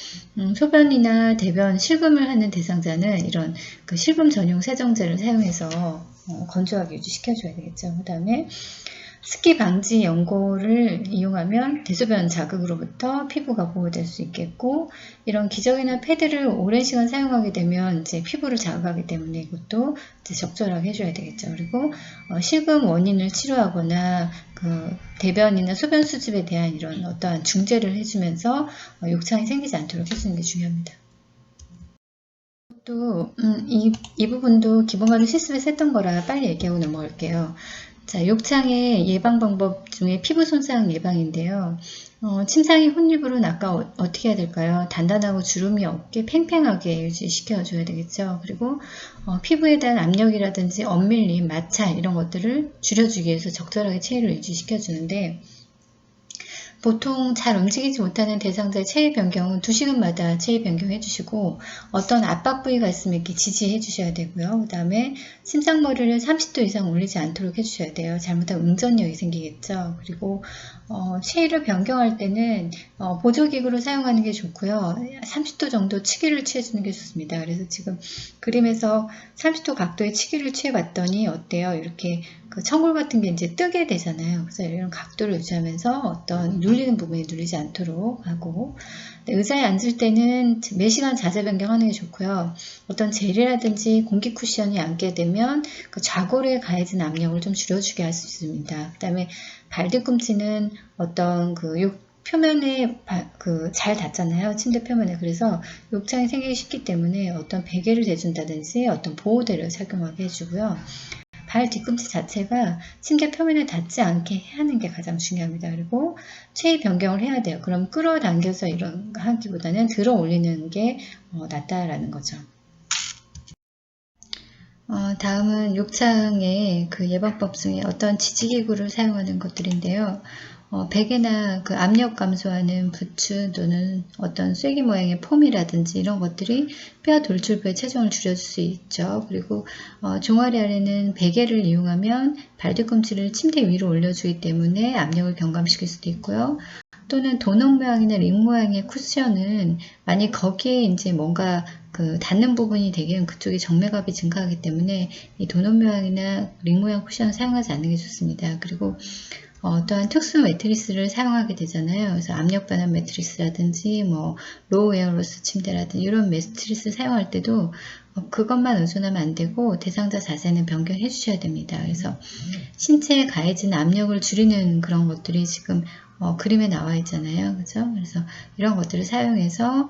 소변이나 대변 실금을 하는 대상자는 이런 그 실금 전용 세정제를 사용해서 건조하게 유지시켜 줘야 되겠죠. 그 다음에 습기 방지 연고를 이용하면 대소변 자극으로부터 피부가 보호될 수 있겠고, 이런 기저귀나 패드를 오랜 시간 사용하게 되면 이제 피부를 자극하기 때문에 이것도 이제 적절하게 해줘야 되겠죠. 그리고 실금 원인을 치료하거나 그 대변이나 소변 수집에 대한 이런 어떠한 중재를 해주면서 욕창이 생기지 않도록 해주는 게 중요합니다. 또 이 부분도 기본관리 실습에서 했던 거라 빨리 얘기하고 넘어갈게요. 자, 욕창의 예방 방법 중에 피부 손상 예방인데요. 침상이 혼입으로는 아까 어떻게 해야 될까요? 단단하고 주름이 없게 팽팽하게 유지시켜줘야 되겠죠. 그리고 피부에 대한 압력이라든지 엄밀림, 마찰 이런 것들을 줄여주기 위해서 적절하게 체위를 유지시켜주는데, 보통 잘 움직이지 못하는 대상자의 체위 변경은 2시간마다 체위 변경해 주시고, 어떤 압박 부위가 있으면 이렇게 지지해 주셔야 되고요. 그 다음에 심장머리를 30도 이상 올리지 않도록 해 주셔야 돼요. 잘못하면 응전력이 생기겠죠. 그리고 체위를 변경할 때는 보조기구를 사용하는 게 좋고요. 30도 정도 치기를 취해주는 게 좋습니다. 그래서 지금 그림에서 30도 각도의 치기를 취해봤더니 어때요? 이렇게 그 청골 같은 게 이제 뜨게 되잖아요. 그래서 이런 각도를 유지하면서 어떤 눌리는 부분이 눌리지 않도록 하고, 의자에 앉을 때는 매 시간 자세 변경하는 게 좋고요. 어떤 젤이라든지 공기 쿠션이 앉게 되면 그 좌골에 가해진 압력을 좀 줄여주게 할 수 있습니다. 그 다음에 발 뒤꿈치는 어떤 그 표면에 잘 닿잖아요. 침대 표면에. 그래서 욕창이 생기기 쉽기 때문에 어떤 베개를 대준다든지 어떤 보호대를 착용하게 해주고요. 발 뒤꿈치 자체가 침대 표면에 닿지 않게 하는 게 가장 중요합니다. 그리고 체위 변경을 해야 돼요. 그럼 끌어당겨서 이런 하기보다는 들어 올리는 게 낫다라는 거죠. 다음은 욕창의 그 예방법 중에 어떤 지지기구를 사용하는 것들인데요. 베개나 그 압력 감소하는 부츠 또는 어떤 쐐기 모양의 폼이라든지 이런 것들이 뼈 돌출부의 체중을 줄여줄 수 있죠. 그리고 종아리 아래는 베개를 이용하면 발 뒤꿈치를 침대 위로 올려주기 때문에 압력을 경감시킬 수도 있고요. 또는 도넛 모양이나 링 모양의 쿠션은 만약 거기에 이제 뭔가 그 닿는 부분이 되면 그쪽이 정맥압이 증가하기 때문에 이 도넛 모양이나 링 모양 쿠션을 사용하지 않는 게 좋습니다. 그리고 또한 특수 매트리스를 사용하게 되잖아요. 그래서 압력 반환 매트리스라든지 뭐 로우 에어로스 침대라든지 이런 매트리스 사용할 때도 그것만 의존하면 안 되고 대상자 자세는 변경해 주셔야 됩니다. 그래서 신체에 가해진 압력을 줄이는 그런 것들이 지금 그림에 나와 있잖아요. 그죠? 그래서 이런 것들을 사용해서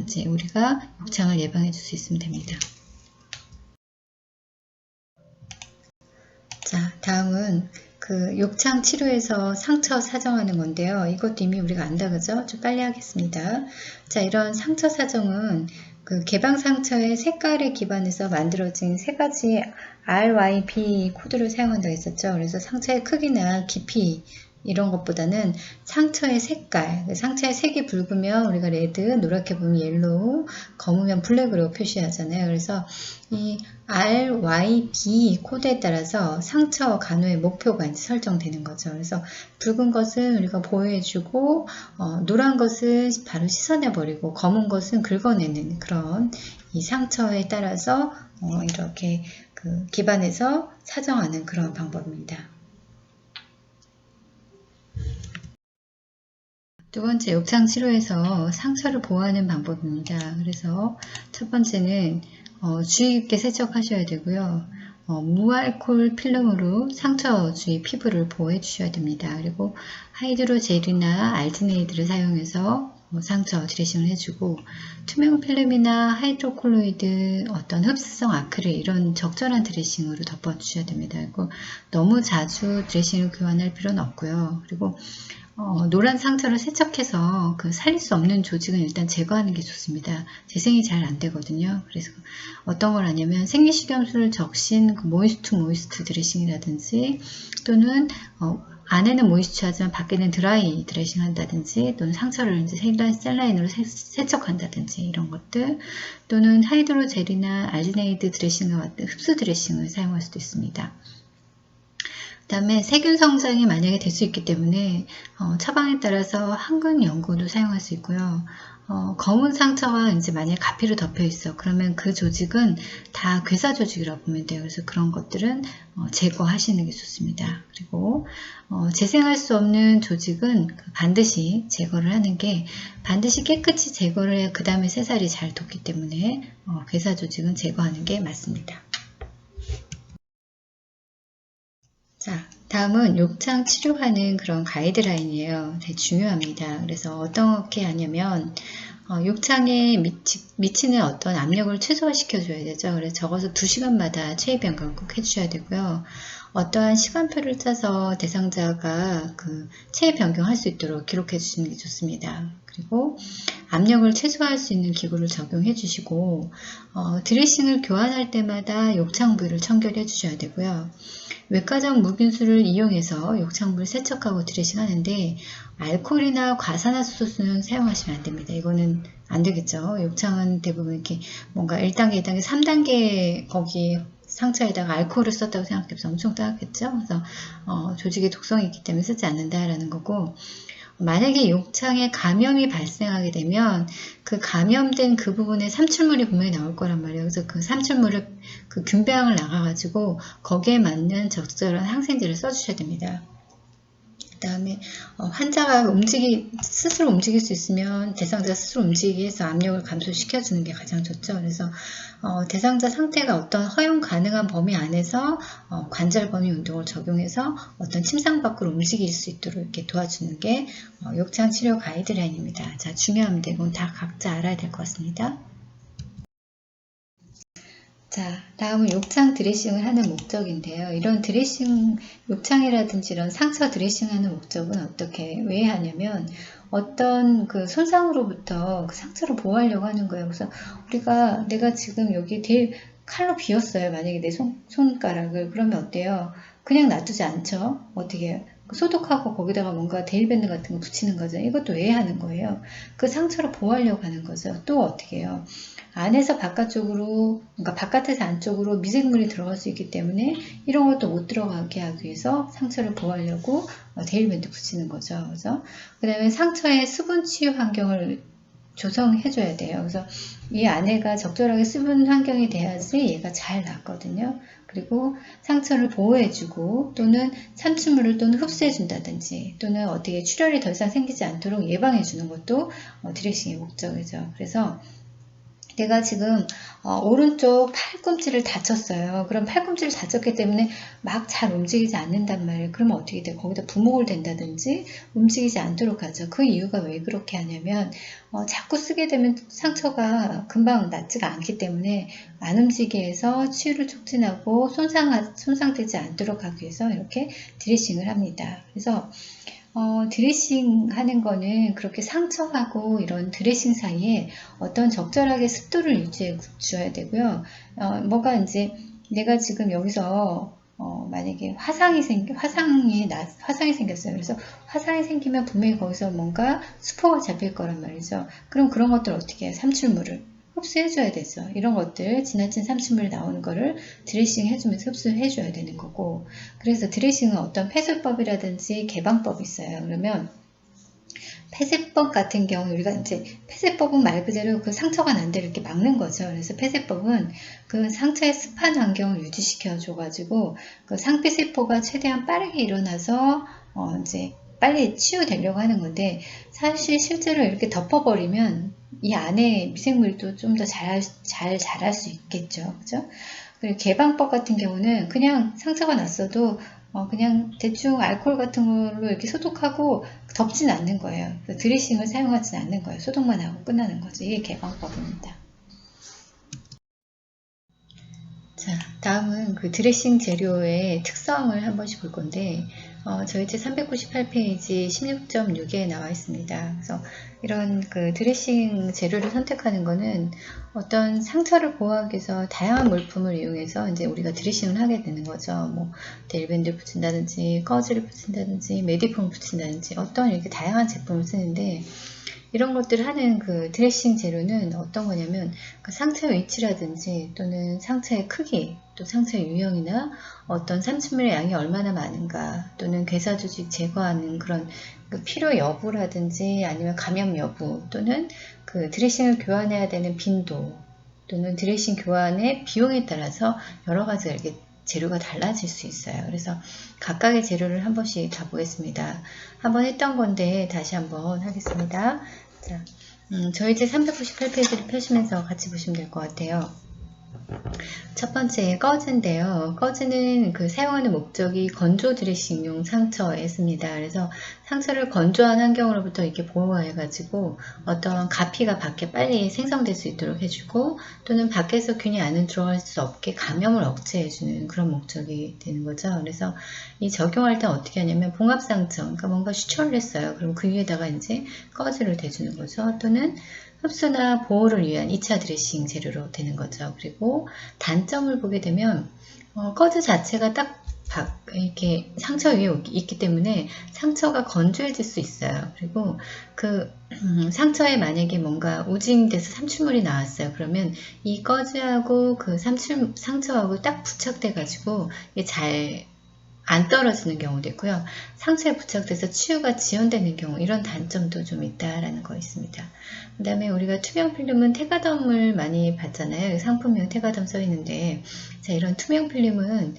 이제 우리가 욕창을 예방해 줄 수 있으면 됩니다. 자, 다음은 그 욕창 치료에서 상처 사정하는 건데요. 이것도 이미 우리가 안다, 그죠? 좀 빨리 하겠습니다. 자, 이런 상처 사정은 그 개방 상처의 색깔에 기반해서 만들어진 세 가지 RYP 코드를 사용한다고 했었죠. 그래서 상처의 크기나 깊이 이런 것보다는 상처의 색깔, 상처의 색이 붉으면 우리가 레드, 노랗게 보면 옐로우, 검으면 블랙으로 표시하잖아요. 그래서 이 RYB 코드에 따라서 상처 간호의 목표가 이제 설정되는 거죠. 그래서 붉은 것은 우리가 보호해주고, 노란 것은 바로 씻어내버리고, 검은 것은 긁어내는 그런 이 상처에 따라서 이렇게 그 기반해서 사정하는 그런 방법입니다. 두 번째, 욕창 치료에서 상처를 보호하는 방법입니다. 그래서 첫 번째는 주의 깊게 세척하셔야 되고요. 무알콜 필름으로 상처 주위 피부를 보호해 주셔야 됩니다. 그리고 하이드로젤이나 알지네이드를 사용해서 상처 드레싱을 해주고 투명 필름이나 하이드로콜로이드 어떤 흡수성 아크릴 이런 적절한 드레싱으로 덮어주셔야 됩니다. 그리고 너무 자주 드레싱을 교환할 필요는 없고요. 그리고 노란 상처를 세척해서 그 살릴 수 없는 조직은 일단 제거하는 게 좋습니다. 재생이 잘 안 되거든요. 그래서 어떤 걸 하냐면 생리식염수를 적신 그 모이스트 모이스트 드레싱이라든지 또는 안에는 모이스처 하지만 밖에는 드라이 드레싱 한다든지 또는 상처를 이제 셀라인으로 세척한다든지 이런 것들 또는 하이드로젤이나 알지네이드 드레싱과 같은 흡수 드레싱을 사용할 수도 있습니다. 그 다음에 세균 성장이 만약에 될 수 있기 때문에 처방에 따라서 항균 연고도 사용할 수 있고요. 검은 상처가 이제 만약에 가피로 덮여 있어. 그러면 그 조직은 다 괴사 조직이라고 보면 돼요. 그래서 그런 것들은 제거하시는 게 좋습니다. 그리고 재생할 수 없는 조직은 반드시 제거를 하는 게 반드시 깨끗이 제거를 해야 그 다음에 새살이 잘 돋기 때문에 괴사 조직은 제거하는 게 맞습니다. 자, 다음은 욕창 치료하는 그런 가이드라인이에요. 되게 중요합니다. 그래서 어떻게 하냐면 욕창에 미치는 어떤 압력을 최소화시켜 줘야 되죠. 그래서 적어서 2시간마다 체위 변경 꼭 해주셔야 되고요. 어떠한 시간표를 짜서 대상자가 그 체위 변경할 수 있도록 기록해 주시는 게 좋습니다. 그리고 압력을 최소화할 수 있는 기구를 적용해 주시고 드레싱을 교환할 때마다 욕창 부위를 청결해 주셔야 되고요. 외과적 무균수를 이용해서 욕창부를 세척하고 드레싱 하는데 알코올이나 과산화수소수는 사용하시면 안 됩니다. 이거는 안 되겠죠. 욕창은 대부분 이렇게 뭔가 1단계, 2단계, 3단계 거기 상처에다가 알코올을 썼다고 생각해서 엄청 따갑겠죠. 그래서 조직에 독성이 있기 때문에 쓰지 않는다라는 거고 만약에 욕창에 감염이 발생하게 되면 그 감염된 그 부분에 삼출물이 분명히 나올 거란 말이에요. 그래서 그 삼출물을 그 균배양을 나가가지고 거기에 맞는 적절한 항생제를 써주셔야 됩니다. 그 다음에 환자가 스스로 움직일 수 있으면 대상자가 스스로 움직이게 해서 압력을 감소시켜주는 게 가장 좋죠. 그래서 대상자 상태가 어떤 허용 가능한 범위 안에서 관절 범위 운동을 적용해서 어떤 침상 밖으로 움직일 수 있도록 이렇게 도와주는 게 욕창 치료 가이드라인입니다. 자, 중요합니다. 이건 다 각자 알아야 될 것 같습니다. 자, 다음은 욕창 드레싱을 하는 목적인데요. 이런 드레싱, 욕창이라든지 이런 상처 드레싱 하는 목적은 왜 하냐면 어떤 그 손상으로부터 그 상처를 보호하려고 하는 거예요. 그래서 내가 지금 여기 칼로 비었어요. 만약에 내 손가락을. 그러면 어때요? 그냥 놔두지 않죠. 어떻게 소독하고 거기다가 뭔가 데일밴드 같은 거 붙이는 거죠. 이것도 왜 하는 거예요? 그 상처를 보호하려고 하는 거죠. 또 어떻게 해요? 안에서 바깥쪽으로, 그러니까 바깥에서 안쪽으로 미생물이 들어갈 수 있기 때문에 이런 것도 못 들어가게 하기 위해서 상처를 보호하려고 데일밴드 붙이는 거죠. 그죠? 그 다음에 상처의 수분 치유 환경을 조성해줘야 돼요. 그래서 이 안에가 적절하게 수분 환경이 돼야지 얘가 잘 낫거든요. 그리고 상처를 보호해주고 또는 참치물을 또는 흡수해준다든지 또는 어떻게 출혈이 더 이상 생기지 않도록 예방해주는 것도 드레싱의 목적이죠. 그래서 내가 지금 오른쪽 팔꿈치를 다쳤어요. 그럼 팔꿈치를 다쳤기 때문에 막 잘 움직이지 않는단 말이에요. 그러면 어떻게 돼? 거기다 부목을 댄다든지 움직이지 않도록 하죠. 그 이유가 왜 그렇게 하냐면 자꾸 쓰게 되면 상처가 금방 낫지가 않기 때문에 안 움직이게 해서 치유를 촉진하고 손상되지 않도록 하기 위해서 이렇게 드레싱을 합니다. 그래서 드레싱 하는 거는 그렇게 상처하고 이런 드레싱 사이에 어떤 적절하게 습도를 유지해 줘야 되고요. 뭐가 이제 내가 지금 여기서 만약에 화상이 생겼어요. 그래서 화상이 생기면 분명히 거기서 뭔가 수포가 잡힐 거란 말이죠. 그럼 그런 것들 어떻게 해요? 삼출물을 흡수해줘야 되죠. 이런 것들, 지나친 삼출물 나오는 거를 드레싱 해주면서 흡수해줘야 되는 거고. 그래서 드레싱은 어떤 폐쇄법이라든지 개방법이 있어요. 그러면 폐쇄법 같은 경우 우리가 이제 폐쇄법은 말 그대로 그 상처가 난 데를 이렇게 막는 거죠. 그래서 폐쇄법은 그 상처의 습한 환경을 유지시켜 줘가지고 그 상폐세포가 최대한 빠르게 일어나서 이제 빨리 치유되려고 하는 건데 사실 실제로 이렇게 덮어버리면 이 안에 미생물도 좀 더 잘 자랄 수 있겠죠. 그죠? 그리고 개방법 같은 경우는 그냥 상처가 났어도 그냥 대충 알코올 같은 걸로 이렇게 소독하고 덮진 않는 거예요. 드레싱을 사용하진 않는 거예요. 소독만 하고 끝나는 거죠. 이게 개방법입니다. 자, 다음은 그 드레싱 재료의 특성을 한 번씩 볼 건데 저희 제 398페이지 16.6에 나와 있습니다. 그래서 이런 그 드레싱 재료를 선택하는 거는 어떤 상처를 보호하기 위해서 다양한 물품을 이용해서 이제 우리가 드레싱을 하게 되는 거죠. 뭐 데일밴드를 붙인다든지 꺼즈를 붙인다든지 메디폼을 붙인다든지 어떤 이렇게 다양한 제품을 쓰는데 이런 것들을 하는 그 드레싱 재료는 어떤 거냐면 그 상처의 위치라든지 또는 상처의 크기 또 상처의 유형이나 어떤 삼천밀의 양이 얼마나 많은가 또는 괴사 조직 제거하는 그런 그 필요 여부라든지 아니면 감염 여부 또는 그 드레싱을 교환해야 되는 빈도 또는 드레싱 교환의 비용에 따라서 여러 가지가 이렇게 재료가 달라질 수 있어요. 그래서 각각의 재료를 한 번씩 다 보겠습니다. 한번 했던 건데 다시 한번 하겠습니다. 자, 저희 제 398페이지를 펴시면서 같이 보시면 될 것 같아요. 첫 번째 꺼즈인데요. 꺼즈는 그 사용하는 목적이 건조 드레싱용 상처에 씁니다. 그래서 상처를 건조한 환경으로부터 이렇게 보호해가지고 어떤 가피가 밖에 빨리 생성될 수 있도록 해주고 또는 밖에서 균이 안으로 들어갈 수 없게 감염을 억제해주는 그런 목적이 되는 거죠. 그래서 이 적용할 때 어떻게 하냐면 봉합상처, 그러니까 뭔가 수혈을 했어요. 그럼 그 위에다가 이제 꺼즈를 대주는 거죠. 또는 흡수나 보호를 위한 2차 드레싱 재료로 되는 거죠. 그리고 단점을 보게 되면 꺼즈 자체가 딱 이렇게 상처 위에 있기 때문에 상처가 건조해질 수 있어요. 그리고 그 상처에 만약에 뭔가 우징돼서 삼출물이 나왔어요. 그러면 이 꺼즈하고 그 상처하고 딱 부착돼 가지고 잘 안 떨어지는 경우도 있고요. 상처에 부착돼서 치유가 지연되는 경우 이런 단점도 좀 있다라는 거 있습니다. 그 다음에 우리가 투명 필름은 테가덤을 많이 봤잖아요. 상품명 테가덤 써 있는데 자, 이런 투명 필름은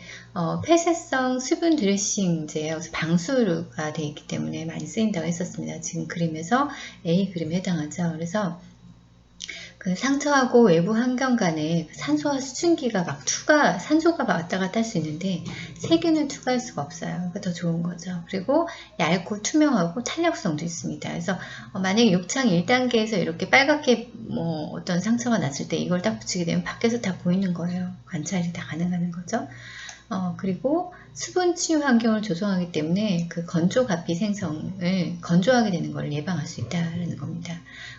폐쇄성 수분 드레싱제예요. 그래서 방수가 되어 있기 때문에 많이 쓰인다고 했었습니다. 지금 그림에서 A 그림에 해당하죠. 그래서 그 상처하고 외부 환경 간에 산소와 수증기가 산소가 왔다 갔다 할 수 있는데 세균을 투과할 수가 없어요. 그러니까 더 좋은 거죠. 그리고 얇고 투명하고 탄력성도 있습니다. 그래서 만약에 욕창 1단계에서 이렇게 빨갛게 뭐 어떤 상처가 났을 때 이걸 딱 붙이게 되면 밖에서 다 보이는 거예요. 관찰이 다 가능한 거죠. 그리고 수분 치유 환경을 조성하기 때문에 그 건조 가피 생성을 건조하게 되는 걸 예방할 수 있다는 겁니다.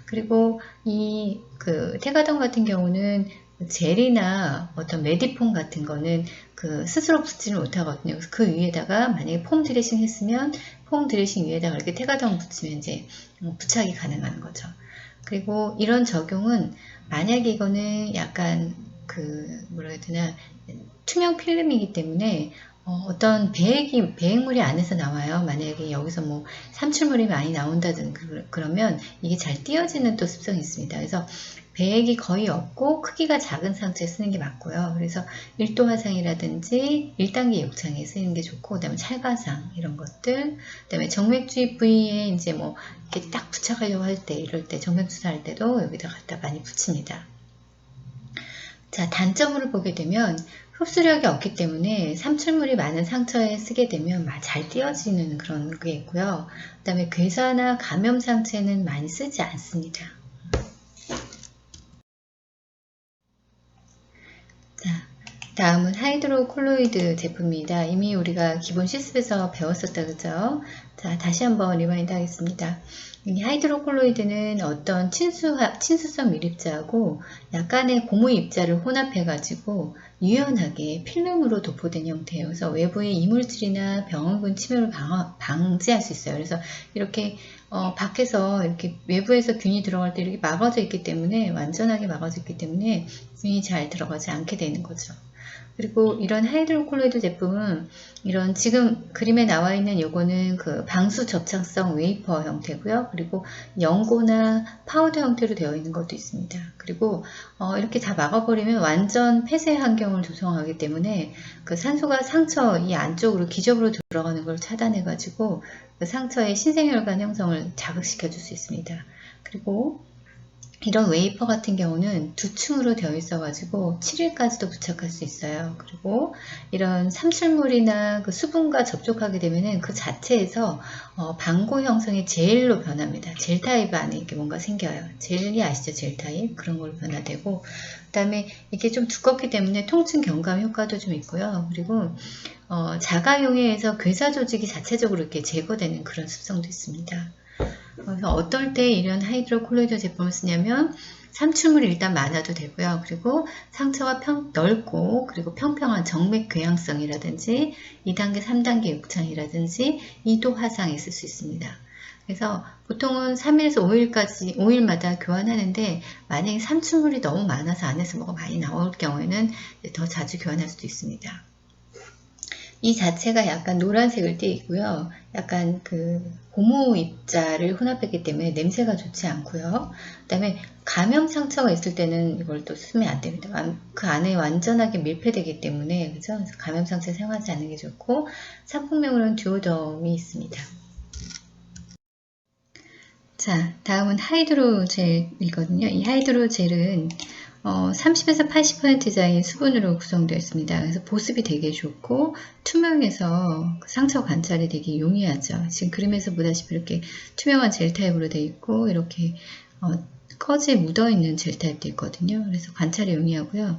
그리고 이 그 테가덤 같은 경우는 젤이나 어떤 메디폼 같은 거는 그 스스로 붙지를 못하거든요. 그래서 그 위에다가 만약에 폼 드레싱 했으면 폼 드레싱 위에다가 이렇게 테가덤 붙이면 이제 부착이 가능한 거죠. 그리고 이런 적용은 만약에 이거는 약간 그 뭐라 해야 되나 투명 필름이기 때문에 어떤 배액물이 안에서 나와요. 만약에 여기서 뭐 산출물이 많이 나온다든 그러면 이게 잘 띄어지는 또 습성이 있습니다. 그래서 배액이 거의 없고 크기가 작은 상처에 쓰는 게 맞고요. 그래서 1도 화상이라든지 1단계 욕창에 쓰는 게 좋고, 그 다음에 찰가상 이런 것들, 그 다음에 정맥주입 부위에 이제 뭐 이렇게 딱 부착하려고 할 때, 이럴 때 정맥주사 할 때도 여기다 갖다 많이 붙입니다. 자, 단점으로 보게 되면 흡수력이 없기 때문에 삼출물이 많은 상처에 쓰게 되면 잘 띄어지는 그런 게 있고요. 그 다음에 괴사나 감염 상처에는 많이 쓰지 않습니다. 자, 다음은 하이드로콜로이드 제품입니다. 이미 우리가 기본 실습에서 배웠었다 그죠? 자, 다시 한번 리마인드 하겠습니다. 이 하이드로콜로이드는 어떤 친수성 밀입자하고 약간의 고무 입자를 혼합해가지고 유연하게 필름으로 도포된 형태예요. 그래서 외부의 이물질이나 병원군 침입을 방지할 수 있어요. 그래서 이렇게 밖에서 이렇게 외부에서 균이 들어갈 때 이렇게 막아져 있기 때문에, 완전하게 막아져 있기 때문에 균이 잘 들어가지 않게 되는 거죠. 그리고 이런 하이드로콜로이드 제품은 이런 지금 그림에 나와 있는 요거는 그 방수 접착성 웨이퍼 형태고요. 그리고 연고나 파우더 형태로 되어 있는 것도 있습니다. 그리고 이렇게 다 막아버리면 완전 폐쇄 환경을 조성하기 때문에 그 산소가 상처 이 안쪽으로 기접으로 들어가는 걸 차단해 가지고 그 상처의 신생혈관 형성을 자극시켜 줄 수 있습니다. 그리고 이런 웨이퍼 같은 경우는 두 층으로 되어 있어 가지고 7일까지도 부착할 수 있어요. 그리고 이런 삼출물이나 그 수분과 접촉하게 되면은 그 자체에서 방고 형성의 젤로 변합니다. 젤 타입 안에 이렇게 뭔가 생겨요. 젤이 아시죠? 젤 타입 그런 걸로 변화되고, 그 다음에 이게 좀 두껍기 때문에 통증 경감 효과도 좀 있고요. 그리고 자가용해에서 괴사 조직이 자체적으로 이렇게 제거되는 그런 습성도 있습니다. 그래서 어떨 때 이런 하이드로콜로이드 제품을 쓰냐면 삼출물이 일단 많아도 되고요. 그리고 상처가 넓고 그리고 평평한 정맥 궤양성이라든지 2단계, 3단계 욕창이라든지 2도 화상에 쓸 수 있습니다. 그래서 보통은 3일에서 5일마다 교환하는데, 만약에 삼출물이 너무 많아서 안에서 뭐가 많이 나올 경우에는 더 자주 교환할 수도 있습니다. 이 자체가 약간 노란색을 띠고요. 약간 그 고무 입자를 혼합했기 때문에 냄새가 좋지 않고요. 그 다음에 감염 상처가 있을 때는 이걸 또 쓰면 안 됩니다. 그 안에 완전하게 밀폐되기 때문에, 그죠? 그래서 감염 상처에 사용하지 않는 게 좋고, 상품명으로는 듀오덤이 있습니다. 자, 다음은 하이드로젤이거든요. 이 하이드로젤은 30에서 80% 이상의 수분으로 구성되어 있습니다. 그래서 보습이 되게 좋고 투명해서 상처 관찰이 되게 용이하죠. 지금 그림에서 보다시피 이렇게 투명한 젤 타입으로 되어 있고, 이렇게 꺼지에 묻어있는 젤 타입도 있거든요. 그래서 관찰이 용이하고요.